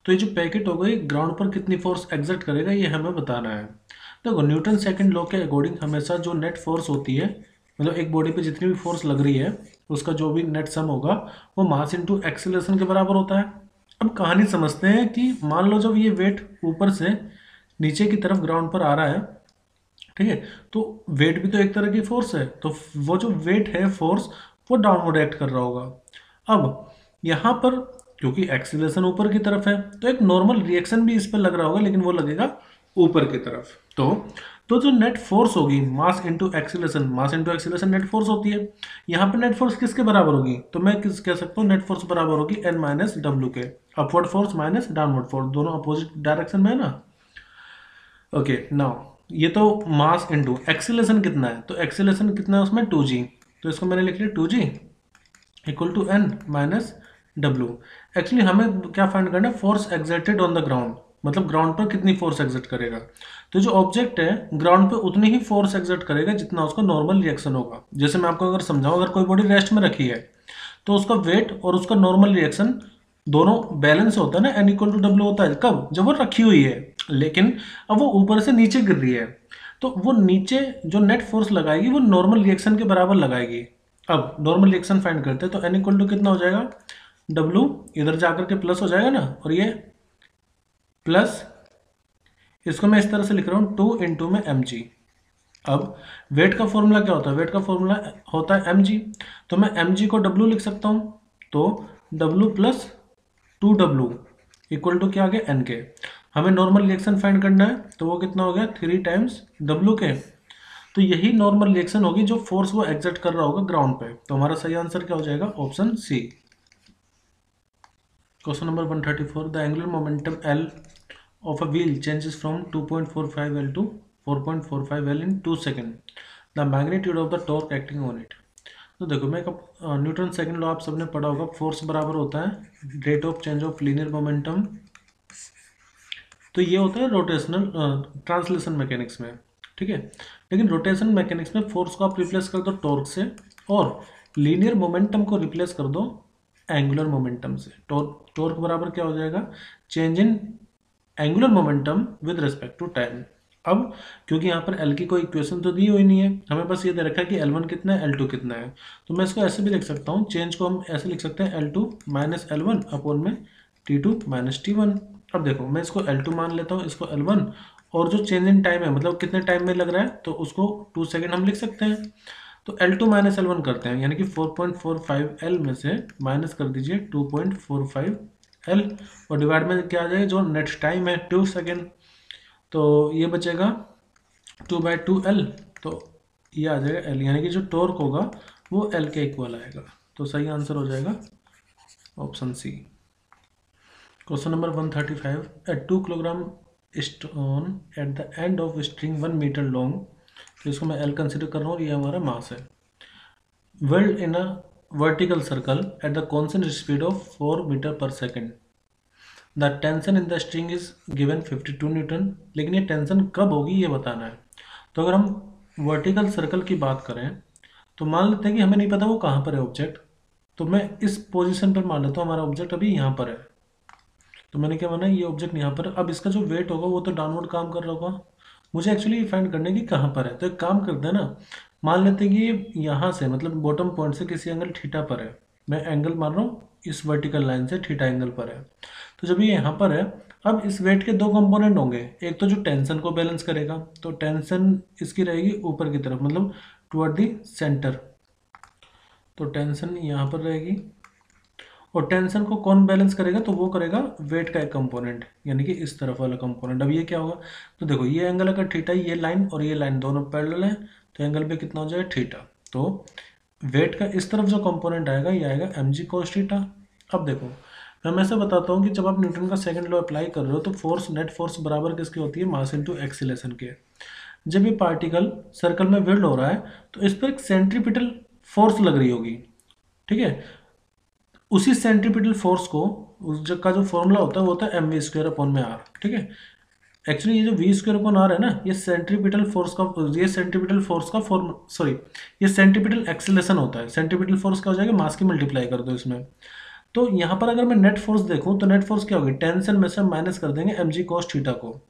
तो ये जो पैकेट हो गई ग्राउंड पर कितनी फोर्स एक्सर्ट करेगा ये हमें बताना है। देखो न्यूटन सेकंड लॉ के अकॉर्डिंग हमेशा जो नेट फोर्स होती है, मतलब एक बॉडी पे जितनी भी फोर्स लग रही है उसका जो भी नेट सम होगा वो मास इनटू एक्सेलरेशन के बराबर होता है। अब कहानी समझते हैं कि मान लो जब ये वेट ऊपर से नीचे की तरफ ग्राउंड पर आ रहा है, ठीक है, तो वेट भी तो एक तरह की फोर्स है, तो वो जो वेट है फोर्स वो डाउनवर्ड एक्ट कर रहा होगा। अब यहाँ पर क्योंकि एक्सीलरेशन ऊपर की तरफ है तो एक नॉर्मल रिएक्शन भी इस पर लग रहा होगा, लेकिन वो लगेगा ऊपर की तरफ। तो जो नेट फोर्स होगी mass into acceleration, mass into acceleration net force होती है। यहाँ पे नेट फोर्स किसके बराबर होगी, तो मैं किस कह सकता हूँ नेट फोर्स बराबर होगी एन माइनस डब्ल्यू के, upward force minus downward force, दोनों अपोजिट डायरेक्शन में है ना। ओके नाउ ये तो मास इनटू एक्सीलरेशन कितना है, तो एक्सीलरेशन कितना है उसमें 2g, तो इसको मैंने लिख लिया 2g equal to N minus W. Actually हमें क्या फाइंड करना है, force exerted on the ground, मतलब ग्राउंड पर कितनी फोर्स एक्सर्ट करेगा। तो जो ऑब्जेक्ट है ग्राउंड पे उतनी ही फोर्स एक्सर्ट करेगा जितना उसका नॉर्मल रिएक्शन होगा। जैसे मैं आपको अगर समझाऊं, अगर कोई बॉडी रेस्ट में रखी है तो उसका वेट और उसका नॉर्मल रिएक्शन दोनों बैलेंस होता है ना, एन इक्वल टू डब्ल्यू होता है कब, जब वो रखी हुई है, लेकिन अब वो ऊपर से नीचे गिर रही है, तो वो नीचे जो नेट फोर्स लगाएगी वो नॉर्मल रिएक्शन के बराबर लगाएगी। अब नॉर्मल रिएक्शन फाइंड करते हैं, तो एन इक्वल टू कितना हो जाएगा, डब्ल्यू इधर जाकर के प्लस हो जाएगा ना, और ये प्लस, इसको मैं इस तरह से लिख रहा हूँ 2 इंटू में एम जी। अब वेट का फॉर्मूला क्या होता है, वेट का फॉर्मूला होता है एम जी, तो मैं एम जी को डब्ल्यू लिख सकता हूँ, तो W plus 2W equal to क्या आ गया एन के। हमें नॉर्मल रिएक्शन फाइंड करना है, तो वो कितना हो गया 3 टाइम्स W के। तो यही नॉर्मल रिएक्शन होगी जो फोर्स वो एग्जर्ट कर रहा होगा ग्राउंड पे। तो हमारा सही आंसर क्या हो जाएगा, option C. Question number 134, the angular momentum L of a wheel changes from 2.45 L to 4.45 L in 2 seconds. The magnitude of the torque acting on it. तो देखो मैं न्यूटन सेकंड लॉ आप सबने पढ़ा होगा, फोर्स बराबर होता है rate of change of linear momentum. तो ये होता है रोटेशनल ट्रांसलेशन मैकेनिक्स में, ठीक है। लेकिन रोटेशन मैकेनिक्स में फोर्स को आप रिप्लेस कर दो टॉर्क से, और लीनियर मोमेंटम को रिप्लेस कर दो एंगुलर मोमेंटम से। टॉर्क बराबर क्या हो जाएगा, change in angular momentum with respect to time. अब क्योंकि यहाँ पर एल की कोई इक्वेशन तो दी हुई नहीं है, हमें बस ये दे रखा है कि L1 कितना है L2 कितना है। तो मैं इसको ऐसे भी लिख सकता हूँ, चेंज को हम ऐसे लिख सकते हैं L2 माइनस L1 अपॉन में T2 माइनस T1। अब देखो मैं इसको L2 मान लेता हूँ, इसको L1, और जो चेंज इन टाइम है मतलब कितने टाइम में लग रहा है, तो उसको 2 सेकेंड हम लिख सकते हैं। तो L2 माइनस L1 करते हैं, यानी कि 4.45 L में से माइनस कर दीजिए 2.45 L, और डिवाइड में क्या आ जाएगा, जो नेट टाइम है 2 सेकेंड, तो ये बचेगा 2/2L। तो ये आ जाएगा L, यानी कि जो टॉर्क होगा वो L के इक्वल आएगा। तो सही आंसर हो जाएगा option C. Question number 135, a 2 kilogram stone at the end of string 1 metre long, तो इसको मैं L कंसिडर कर रहा हूँ, ये हमारा मास है, whirled in a vertical circle at the constant speed of 4 meter पर second. The tension in the string is given 52 newton. लेकिन ये टेंशन कब होगी ये बताना है। तो अगर हम वर्टिकल सर्कल की बात करें, तो मान लेते हैं कि हमें नहीं पता वो कहाँ पर है ऑब्जेक्ट, तो मैं इस पोजीशन पर मान लेता हूँ हमारा ऑब्जेक्ट अभी यहाँ पर है। तो मैंने क्या माना, ये ऑब्जेक्ट यहाँ पर, अब इसका जो वेट होगा वो तो डाउनवर्ड काम कर रहा होगा, मुझे एक्चुअली फाइंड करने की कहाँ पर है। तो एक काम करते हैं ना, मान लेते हैं कि ये यहाँ से मतलब बॉटम पॉइंट से किसी एंगल थीटा पर है, मैं एंगल मान रहा हूँ इस वर्टिकल लाइन से थीटा एंगल पर है। तो जब ये यहाँ पर है, अब इस वेट के 2 कंपोनेंट होंगे, एक तो जो टेंशन को बैलेंस करेगा, तो टेंशन इसकी रहेगी ऊपर की तरफ मतलब टुवर्ड दी सेंटर, तो टेंशन यहाँ पर रहेगी, और टेंशन को कौन बैलेंस करेगा, तो वो करेगा वेट का एक कंपोनेंट, यानी कि इस तरफ वाला कंपोनेंट। अब ये क्या होगा, तो देखो ये एंगल अगर थीटा, ये लाइन और ये लाइन दोनों पैरेलल है, तो एंगल पे कितना हो जाएगा थीटा। तो वेट का इस तरफ जो कंपोनेंट आएगा ये आएगा mg cos थीटा। अब देखो मैं हमेशा बताता हूँ कि जब आप न्यूटन का सेकंड लॉ अप्लाई कर रहे हो, तो फोर्स नेट फोर्स बराबर किसकी होती है, मास इनटू एक्सीलरेशन के। जब ये पार्टिकल सर्कल में विल्ड हो रहा है, तो इस पर एक सेंट्रीपिटल फोर्स लग रही होगी, ठीक है। उसी सेंट्रीपिटल फोर्स को, उस जग का जो फॉर्मूला होता है वो होता है mv² अपॉन में r, ठीक है। एक्चुअली ये जो v² अपॉन r है ना, ये सेंट्रीपिटल फोर्स का, ये सेंट्रीपिटल फोर्स का फॉर्म, सॉरी ये सेंट्रीपिटल एक्सीलरेशन होता है। सेंट्रीपिटल फोर्स क्या हो जाएगा, मास की मल्टीप्लाई कर दो इसमें। तो यहाँ पर अगर मैं नेट फोर्स देखूँ, तो नेट फोर्स क्या होगी, टेंशन में से हम माइनस कर देंगे mg cos थीटा को।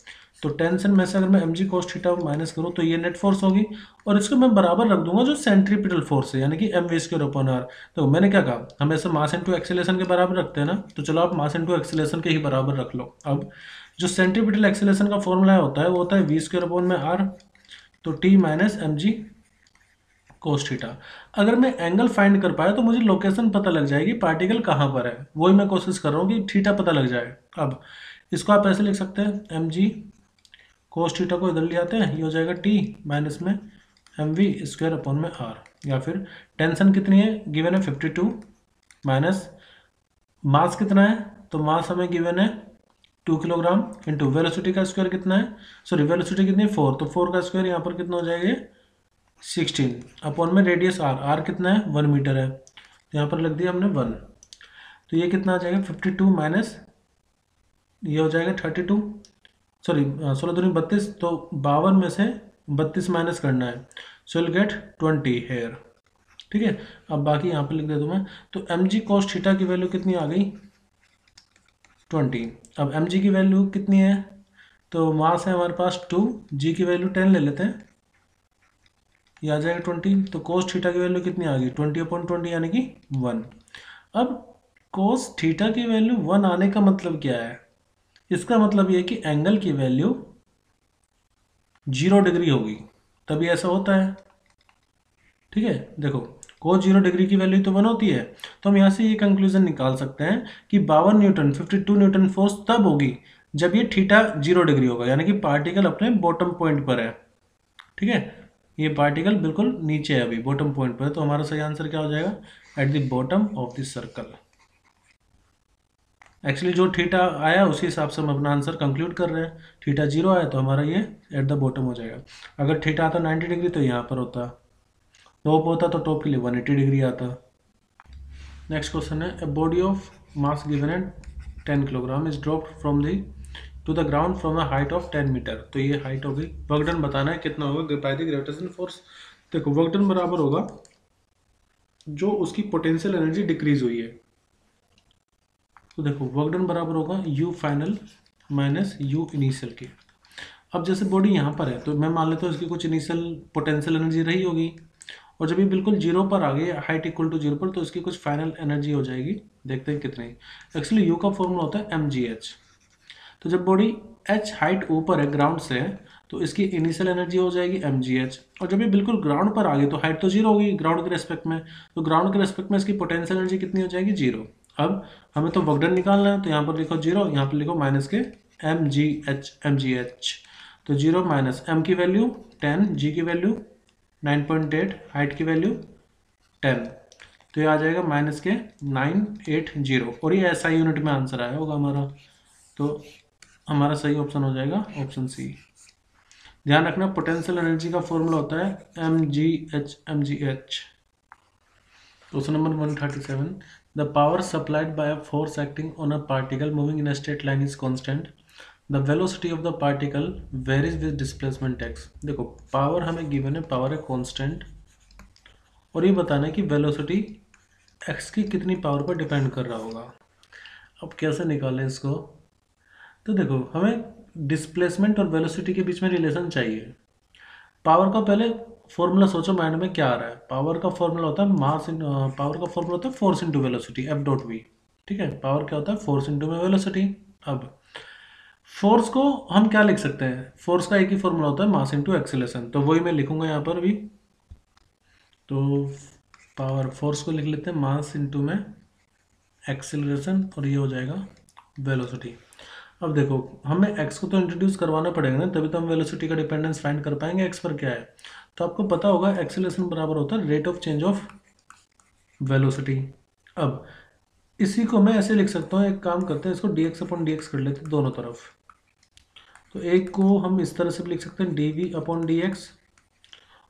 तो टेंशन में से अगर मैं mg cos थीटा माइनस करूँ, तो ये नेट फोर्स होगी, और इसको मैं बराबर रख दूंगा जो सेंट्रीपिटल फोर्स है, यानी कि mv² अपॉन r। तो मैंने क्या कहा, हम ऐसे मास इनटू एक्सीलरेशन के बराबर रखते हैं ना, तो चलो आप मास इनटू एक्सीलरेशन के ही बराबर रख लो। अब जो सेंट्रीपिटल एक्सीलरेशन का फॉर्मूला होता है वो होता है v² अपॉन में r, तो t minus mg cos theta. अगर मैं एंगल फाइंड कर पाया तो मुझे लोकेशन पता लग जाएगी पार्टिकल कहाँ पर है, वही मैं कोशिश कर रहा हूँ कि थीटा पता लग जाए। अब इसको आप ऐसे लिख सकते हैं, mg cos थीटा को इधर ले आते हैं, ये हो जाएगा t माइनस में mv² अपॉन में r, या फिर टेंशन कितनी है गिवन है 52 माइनस मास कितना है, तो मास हमें गिवन है 2 किलोग्राम इंटू वेलोसिटी का स्क्वायर कितना है, सॉरी वेलोसिटी कितनी है 4, तो 4 का स्क्वायर यहाँ पर कितना हो जाएगा 16 अपॉन में रेडियस r कितना है 1 मीटर है, तो यहाँ पर लग दिया हमने 1। तो ये कितना आ जाएगा 52 माइनस ये हो जाएगा 32, सॉरी 16 दूनी 32, तो 52 में से 32 माइनस करना है, सो विल गेट 20 हेयर, ठीक है। अब बाकी यहाँ पे लिख देता हूँ मैं, तो mg cos थीटा की वैल्यू कितनी आ गई 20। अब mg की वैल्यू कितनी है, तो मास है हमारे पास 2, g की वैल्यू 10 ले लेते हैं, ये आ जाएगा 20। तो cos थीटा की वैल्यू कितनी आ गई 20 अपॉन 20 यानी कि 1। अब cos थीटा की वैल्यू 1 आने का मतलब क्या है, इसका मतलब ये कि एंगल की वैल्यू 0 डिग्री होगी, तभी ऐसा होता है, ठीक है। देखो cos 0 डिग्री की वैल्यू तो 1 होती है, तो हम यहाँ से ये कंक्लूजन निकाल सकते हैं कि 52 न्यूटन 52 न्यूटन फोर्स तब होगी जब ये थीटा 0 डिग्री होगा, यानी कि पार्टिकल अपने बॉटम पॉइंट पर है। ठीक है, ये पार्टिकल बिल्कुल नीचे है, अभी बॉटम पॉइंट पर है, तो हमारा सही आंसर क्या हो जाएगा, at the bottom of the circle. Actually जो थीटा आया उसी हिसाब से हम अपना आंसर कंक्लूड कर रहे हैं। थीटा 0 आया तो हमारा ये एट द बॉटम हो जाएगा। अगर थीटा आता 90 डिग्री तो यहाँ पर होता, टॉप होता तो टॉप के लिए 180 डिग्री आता। नेक्स्ट क्वेश्चन है, a body of mass given at 10 kilogram is dropped from the to the ground from a height of 10 metre. तो ये हाइट होगी, वर्क डन बताना है कितना होगा बाय द ग्रेविटेशन फोर्स। देखो वर्क डन बराबर होगा जो उसकी पोटेंशियल एनर्जी डिक्रीज हुई है, तो देखो वर्क डन बराबर होगा you final minus you initial के। अब जैसे बॉडी यहाँ पर है तो मैं मान लेता हूँ इसकी कुछ इनिशियल पोटेंशियल एनर्जी रही होगी, और जब ये बिल्कुल जीरो पर आ गई, हाइट इक्वल टू जीरो पर, तो इसकी कुछ फाइनल एनर्जी हो जाएगी। देखते हैं कितनी। एक्चुअली यू का फॉर्मूला होता है mgh। तो जब बॉडी h हाइट ऊपर है ग्राउंड से, तो इसकी इनिशियल एनर्जी हो जाएगी mgh, और जब ये बिल्कुल ग्राउंड पर आ गई तो हाइट तो जीरो होगी ग्राउंड के रेस्पेक्ट में, तो ग्राउंड के रेस्पेक्ट में इसकी पोटेंशियल एनर्जी कितनी हो जाएगी, जीरो। अब हमें तो वर्क डन निकालना है, तो यहाँ पर लिखो जीरो, यहाँ पर लिखो माइनस के mgh। तो जीरो माइनस m की वैल्यू 10, g की वैल्यू 9.8, हाइट की वैल्यू 10, तो ये आ जाएगा माइनस के 980, और ये SI यूनिट में आंसर आया होगा हमारा, तो हमारा सही ऑप्शन हो जाएगा ऑप्शन सी। ध्यान रखना पोटेंशियल एनर्जी का फॉर्मूला होता है mgh। Question number 137, the power supplied by a force acting on a particle moving in a straight line is constant, the velocity of the particle varies with displacement x। देखो power हमें given है, power है constant, और ये बताना है कि velocity x की कितनी पावर पर डिपेंड कर रहा होगा। अब कैसे निकालें इसको, तो देखो हमें डिस्प्लेसमेंट और वेलोसिटी के बीच में रिलेशन चाहिए। पावर का पहले फॉर्मूला सोचो माइंड में क्या आ रहा है। पावर का फॉर्मूला होता है पावर का फॉर्मूला होता है फोर्स इंटू वेलोसिटी F.V। ठीक है, पावर क्या होता है, फोर्स इंटू में वेलोसिटी। अब फोर्स को हम क्या लिख सकते हैं, फोर्स का एक ही फॉर्मूला होता है मास इंटू एक्सेलरेशन, तो वही मैं लिखूंगा यहाँ पर भी। तो पावर फोर्स को लिख लेते हैं मास इंटू में एक्सेलरेशन, और ये हो जाएगा वेलोसिटी। अब देखो हमें x को तो इंट्रोड्यूस करवाना पड़ेगा ना, तभी तो हम वेलोसिटी का डिपेंडेंस फाइंड कर पाएंगे x पर क्या है। तो आपको पता होगा एक्सेलरेशन बराबर होता है rate of change of velocity. अब इसी को मैं ऐसे लिख सकता हूँ, एक काम करते हैं इसको dx/dx कर लेते हैं दोनों तरफ। तो एक को हम इस तरह से भी लिख सकते हैं dv/dx,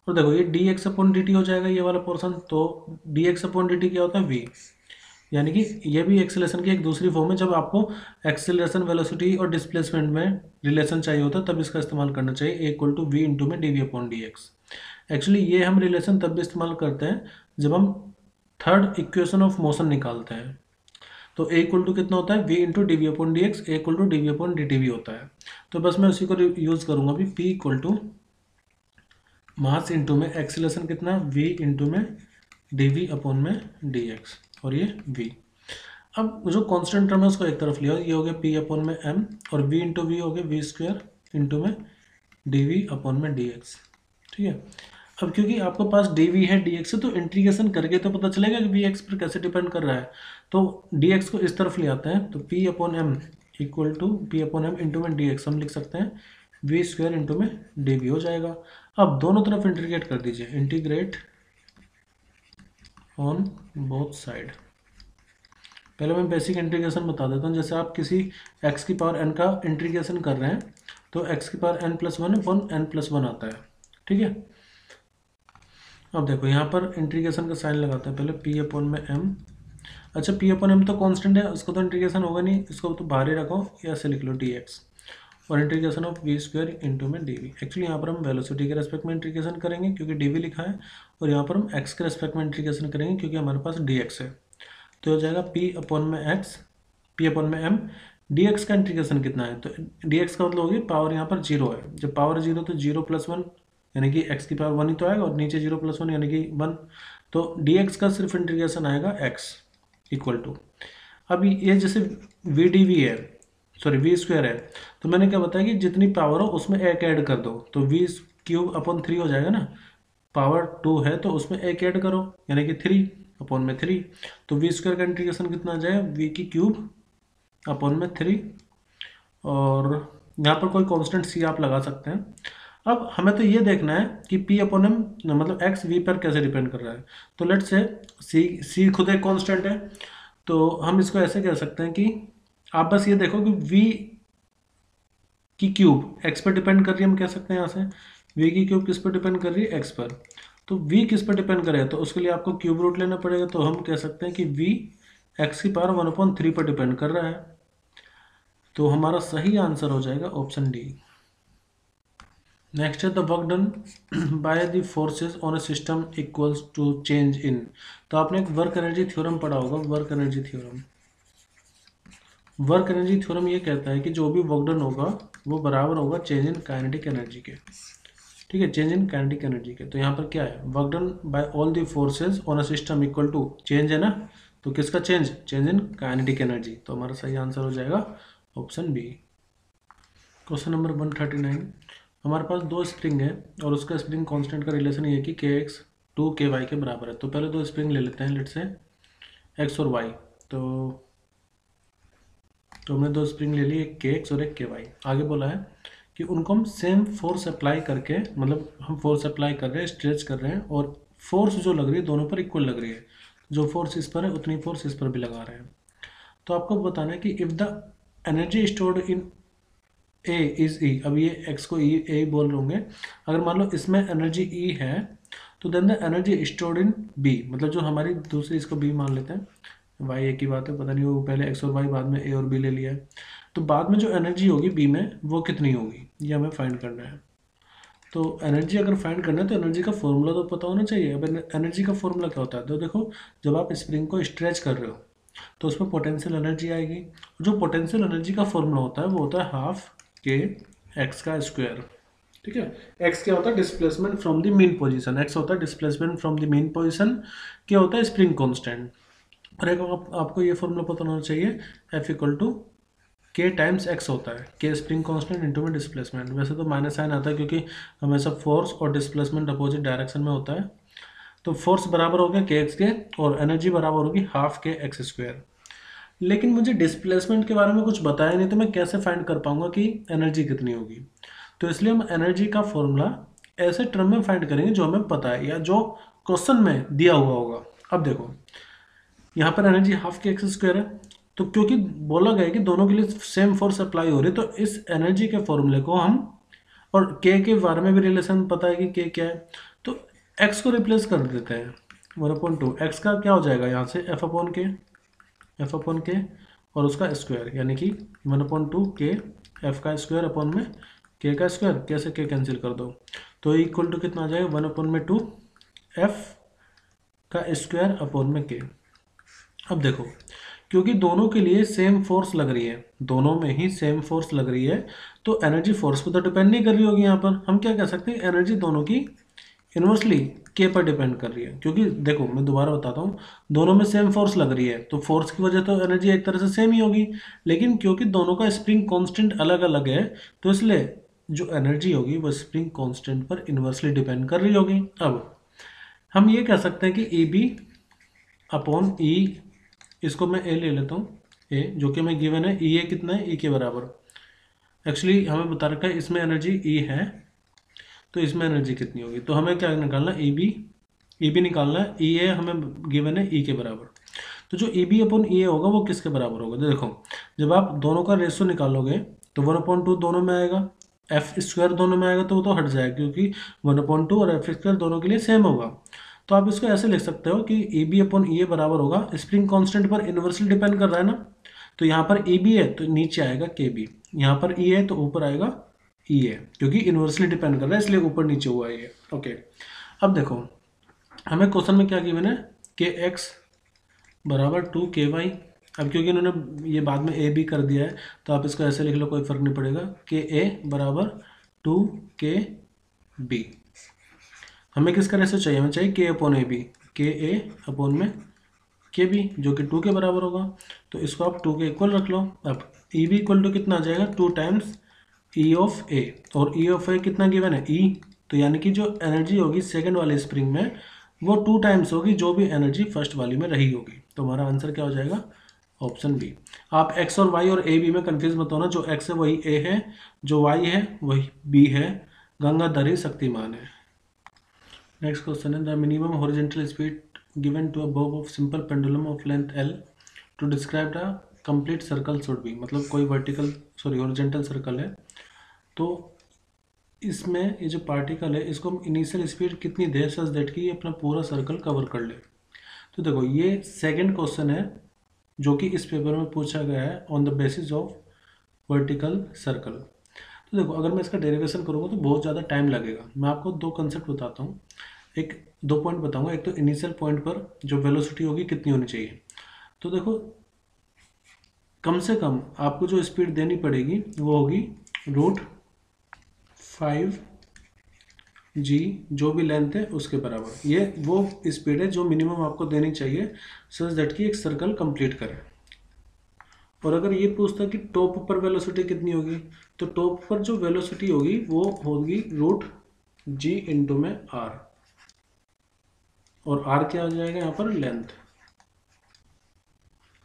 और देखो ये dx/dt हो जाएगा ये वाला पोर्शन। तो dx/dt क्या होता है, v, यानी कि ये भी एक्सेलरेशन की एक दूसरी फॉर्म है। जब आपको एक्सेलरेशन वेलोसिटी और डिस्प्लेसमेंट में रिलेशन चाहिए होता है तब इसका इस्तेमाल करना चाहिए, ए इक्वल टू वी इंटू में dv/dx। एक्चुअली ये हम रिलेशन तब भी इस्तेमाल करते हैं जब हम थर्ड इक्वेशन ऑफ मोशन निकालते हैं। तो ए इक्वल टू कितना होता है, v into dv/dx, A equal to dv/dt भी होता है। तो बस मैं उसी को यूज़ करूँगा अभी, p equal to mass into में एक्सेलरेशन कितना, v इंटू में dv/dx, और ये v। अब जो कांस्टेंट टर्म है उसको एक तरफ लिया, ये हो गया p/m, और v इंटू वी हो गया v² इंटू में dv/dx। ठीक है, अब क्योंकि आपके पास dv है dx है, तो इंटीग्रेशन करके तो पता चलेगा कि vx पर कैसे डिपेंड कर रहा है। तो dx को इस तरफ ले आते हैं, तो p/m equal to p/m into में dx हम लिख सकते हैं v² इंटू में dv हो जाएगा। अब दोनों तरफ इंटीग्रेट कर दीजिए, इंटीग्रेट ऑन बोथ साइड। पहले मैं बेसिक इंटीग्रेशन बता देता हूँ। जैसे आप किसी x की पावर n का इंटीग्रेशन कर रहे हैं तो x की पावर n+1/n+1 आता है। ठीक है, अब देखो यहाँ पर इंटीग्रेशन का साइन लगाते हैं पहले, p/m। अच्छा p/m तो कांस्टेंट है, उसको तो इंटीग्रेशन होगा नहीं, इसको तो बाहर ही रखो, ऐसे लिख लो dx, और इंटीग्रेशन ऑफ v² इंटू में dv। एक्चुअली यहाँ पर हम वेलोसिटी के रेस्पेक्ट में इंटीग्रेशन करेंगे क्योंकि dv लिखा है, और यहाँ पर हम x के रेस्पेक्ट में इंटीग्रेशन करेंगे क्योंकि हमारे पास dx है। तो हो जाएगा p/m dx का इंटीग्रेशन कितना है, तो dx का मतलब होगी पावर यहाँ पर जीरो है। जब पावर जीरो तो 0+1 यानी कि x की पावर 1 ही तो आएगा, और नीचे 0+1 यानी कि 1, तो dx का सिर्फ इंटीग्रेशन आएगा x इक्वल टू। अब ये जैसे vdv है, सॉरी v² है, तो मैंने क्या बताया कि जितनी पावर हो उसमें एक ऐड कर दो, तो v³/3 हो जाएगा ना, पावर 2 है तो उसमें एक ऐड करो, यानी कि 3/3। तो वी स्क्वायर का इंटीग्रेशन कितना आ जाएगा, v³ और यहाँ पर कोई कांस्टेंट c आप लगा सकते हैं। अब हमें तो ये देखना है कि p/m मतलब x v पर कैसे डिपेंड कर रहा है। तो लेट्स से c खुद एक कांस्टेंट है, तो हम इसको ऐसे कह सकते हैं कि आप बस ये देखो कि v³ x पर डिपेंड कर रही है, हम कह सकते हैं यहाँ से v³ किस पर डिपेंड कर रही है, x पर। तो v किस पर डिपेंड करेगा, तो उसके लिए आपको क्यूब रूट लेना पड़ेगा। तो हम कह सकते हैं कि v x⁻1/3 पर डिपेंड कर रहा है। तो हमारा सही आंसर हो जाएगा ऑप्शन डी। नेक्स्ट है the work done by the forces on a system equals to change in. तो आपने एक वर्क एनर्जी थ्योरम पढ़ा होगा, वर्क एनर्जी थ्योरम ये कहता है कि जो भी वर्क डन होगा वो बराबर होगा चेंज इन काइनेटिक एनर्जी के। ठीक है, चेंज इन काइनेटिक एनर्जी के। तो यहाँ पर क्या है, work done by all the forces on a system equal to change है ना, तो किसका चेंज इन काइनेटिक एनर्जी। तो हमारा सही आंसर हो जाएगा ऑप्शन बी। क्वेश्चन नंबर 139, हमारे पास दो स्प्रिंग है और उसका स्प्रिंग कांस्टेंट का रिलेशन ये है कि kx 2ky के बराबर है। तो पहले दो स्प्रिंग ले लेते हैं, लेट्स से x और y। तो हमने दो स्प्रिंग ले ली, एक kx और एक ky। आगे बोला है कि उनको हम सेम फोर्स अप्लाई करके, मतलब हम फोर्स अप्लाई कर रहे हैं, स्ट्रेच कर रहे हैं, और फोर्स जो लग रही है दोनों पर इक्वल लग रही है। जो फोर्स इस पर है उतनी फोर्स इस पर भी लगा रहे हैं। तो आपको बताना है कि if the energy stored in A is E, अब ये x को ए बोल रहे होंगे। अगर मान लो इसमें एनर्जी ई है तो then the energy stored in B, मतलब जो हमारी दूसरी, इसको बी मान लेते हैं, वाई एक ही बात है, पता नहीं वो पहले x और y बाद में ए और बी ले लिया है। तो बाद में जो एनर्जी होगी बी में वो कितनी होगी, ये हमें फाइंड करना है। तो एनर्जी अगर फाइंड करना है तो एनर्जी का फॉर्मूला तो पता होना चाहिए। अब एनर्जी का फॉर्मूला क्या होता है, तो देखो जब आप स्प्रिंग को स्ट्रेच कर रहे हो तो उसमें पोटेंशियल एनर्जी आएगी। जो पोटेंशियल एनर्जी का फॉर्मूला होता है वो होता है हाफ के एक्स का स्क्वायर। ठीक है, एक्स क्या होता है, displacement from the mean position, x होता है displacement from the mean position, क्या होता है स्प्रिंग कांस्टेंट। और एक आपको ये फॉर्मूला पता होना चाहिए, एफ इक्वल टू के टाइम्स एक्स होता है, के स्प्रिंग कांस्टेंट इनटू में डिस्प्लेसमेंट। वैसे तो माइनस साइन आता है क्योंकि हमेशा फोर्स और डिस्प्लेसमेंट अपोजिट डायरेक्शन में होता है। तो फोर्स बराबर हो गया के एक्स के और एनर्जी बराबर होगी हाफ के एक्स स्क्वायर। लेकिन मुझे डिस्प्लेसमेंट के बारे में कुछ बताया नहीं, तो मैं कैसे फाइंड कर पाऊंगा कि एनर्जी कितनी होगी। तो इसलिए हम एनर्जी का फॉर्मूला ऐसे टर्म में फाइंड करेंगे जो हमें पता है या जो क्वेश्चन में दिया हुआ होगा। अब देखो यहाँ पर एनर्जी हाफ के एक्स स्क्वायर है, तो क्योंकि बोला गया है कि दोनों के लिए सेम फोर्स अप्लाई हो रही है, तो इस एनर्जी के फॉर्मूले को हम, और के बारे में भी रिलेशन पता है कि के क्या है, तो एक्स को रिप्लेस कर देते हैं 1/2। एक्स का क्या हो जाएगा यहाँ से f/k और उसका स्क्वायर, यानी कि 1/2 के एफ का स्क्वायर अपॉन में के का स्क्वायर। कैसे के कैंसिल कर दो तो इक्वल टू कितना आ जाएगा, 1/2 एफ का स्क्वायर अपॉन में के। अब देखो क्योंकि दोनों के लिए सेम फोर्स लग रही है, दोनों में ही सेम फोर्स लग रही है, तो एनर्जी फोर्स पर तो डिपेंड नहीं कर रही होगी। यहाँ पर हम क्या कह सकते हैं, एनर्जी दोनों की इनवर्सली के पर डिपेंड कर रही है। क्योंकि देखो मैं दोबारा बताता हूँ, दोनों में सेम फोर्स लग रही है तो फोर्स की वजह तो एनर्जी एक तरह से सेम ही होगी, लेकिन क्योंकि दोनों का स्प्रिंग कांस्टेंट अलग अलग है तो इसलिए जो एनर्जी होगी वो स्प्रिंग कांस्टेंट पर इनवर्सली डिपेंड कर रही होगी। अब हम ये कह सकते हैं कि ई बी अपॉन ई, इसको मैं ए ले लेता हूँ, ए जो कि मैं गिवन है, ई ए कितना है, ई के बराबर। एक्चुअली हमें बता रखा है इसमें एनर्जी ई है तो इसमें एनर्जी कितनी होगी। तो हमें क्या निकालना है, ई बी निकालना है, ई ए हमें गिवन है ई के बराबर। तो जो ई बी अपॉन ई ए होगा वो किसके बराबर होगा, तो देखो जब आप दोनों का रेशियो निकालोगे तो 1/2 दोनों में आएगा, एफ स्क्वायर दोनों में आएगा तो वो तो हट जाएगा क्योंकि 1/2 और एफ स्क्वायर दोनों के लिए सेम होगा। तो आप इसको ऐसे लिख सकते हो कि ई बी अपॉन ई ए बराबर होगा, स्प्रिंग कांस्टेंट पर इनवर्सली डिपेंड कर रहा है ना, तो यहाँ पर ई बी है तो नीचे आएगा के बी, यहाँ पर ई है तो ऊपर आएगा ई है, क्योंकि इनवर्सली डिपेंड कर रहा है इसलिए ऊपर नीचे हुआ है ये। ओके, अब देखो हमें क्वेश्चन में क्या गिवन है, के एक्स बराबर 2ky। अब क्योंकि इन्होंने ये बाद में ए भी कर दिया है तो आप इसको ऐसे लिख लो, कोई फर्क नहीं पड़ेगा, के ए बराबर 2kb। हमें किसका रेशियो चाहिए, हमें चाहिए के अपॉन ए बी, के ए अपॉन में के बी जो कि 2 के बराबर होगा। तो इसको आप 2 के इक्वल रख लो। अब ई बी इक्वल टू कितना आ जाएगा, 2 टाइम्स ई ऑफ ए, और ई ऑफ ए कितना गिवन है, ई, तो यानी कि जो एनर्जी होगी सेकंड वाले स्प्रिंग में वो 2 टाइम्स होगी जो भी एनर्जी फर्स्ट वाली में रही होगी। तो हमारा आंसर क्या हो जाएगा? Option B. आप एक्स और वाई और ए बी में कंफ्यूज मत होना, जो एक्स है वही ए है, जो वाई है वही बी है। गंगाधर ही शक्तिमान है। नेक्स्ट क्वेश्चन है the minimum horizontal speed given to a bob of simple pendulum of length L to describe the complete circle should be. मतलब कोई हॉरिजॉन्टल सर्कल है, तो इसमें ये जो पार्टिकल है इसको हम इनिशियल स्पीड कितनी देर सच दैट कि ये अपना पूरा सर्कल कवर कर ले। तो देखो ये सेकंड क्वेश्चन है जो कि इस पेपर में पूछा गया है on the basis of vertical circle. तो देखो अगर मैं इसका डेरिवेशन करूँगा तो बहुत ज़्यादा टाइम लगेगा। मैं आपको दो कंसेप्ट बताता हूँ, दो पॉइंट बताऊँगा। एक तो इनिशियल पॉइंट पर जो वेलोसिटी होगी कितनी होनी चाहिए। तो देखो कम से कम आपको जो स्पीड देनी पड़ेगी वो होगी √5g, जो भी लेंथ है उसके बराबर। ये वो स्पीड है जो मिनिमम आपको देनी चाहिए सच दैट कि एक सर्कल कंप्लीट करे। और अगर ये पूछता कि टॉप पर वेलोसिटी कितनी होगी, तो टॉप पर जो वेलोसिटी होगी वो होगी √g इंटू में r, और r क्या आ जाएगा यहाँ पर? लेंथ।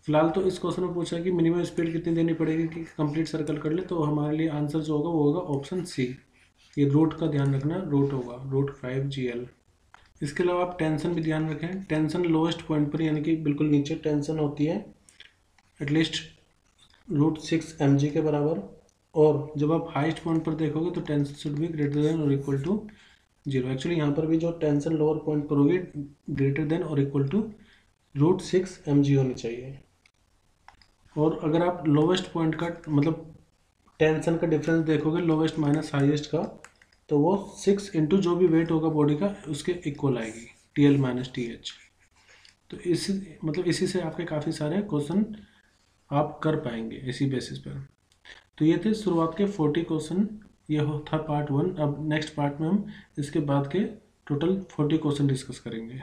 फिलहाल तो इस क्वेश्चन में पूछा कि मिनिमम स्पीड कितनी देनी पड़ेगी कि कंप्लीट सर्कल कर ले, तो हमारे लिए आंसर जो होगा वो होगा ऑप्शन सी। ये रूट का ध्यान रखना, रूट होगा √5gl। इसके अलावा आप टेंशन भी ध्यान रखें। टेंशन लोएस्ट पॉइंट पर यानी कि बिल्कुल नीचे टेंशन होती है एटलीस्ट √6 mg के बराबर, और जब आप हाईएस्ट पॉइंट पर देखोगे तो tension should be greater than और इक्वल टू 0। एक्चुअली यहाँ पर भी जो टेंशन लोअर पॉइंट पर होगी ग्रेटर देन और इक्वल टू √6 mg होनी चाहिए। और अगर आप लोवेस्ट पॉइंट का मतलब टेंशन का डिफरेंस देखोगे लोवेस्ट माइनस हाईएस्ट का, तो वो 6 इंटू जो भी वेट होगा बॉडी का उसके इक्वल आएगी, TL माइनस TH। तो इसी से आपके काफ़ी सारे क्वेश्चन आप कर पाएंगे इसी बेसिस पर। तो ये थे शुरुआत के 40 क्वेश्चन, ये था पार्ट 1। अब नेक्स्ट पार्ट में हम इसके बाद के टोटल 40 क्वेश्चन डिस्कस करेंगे।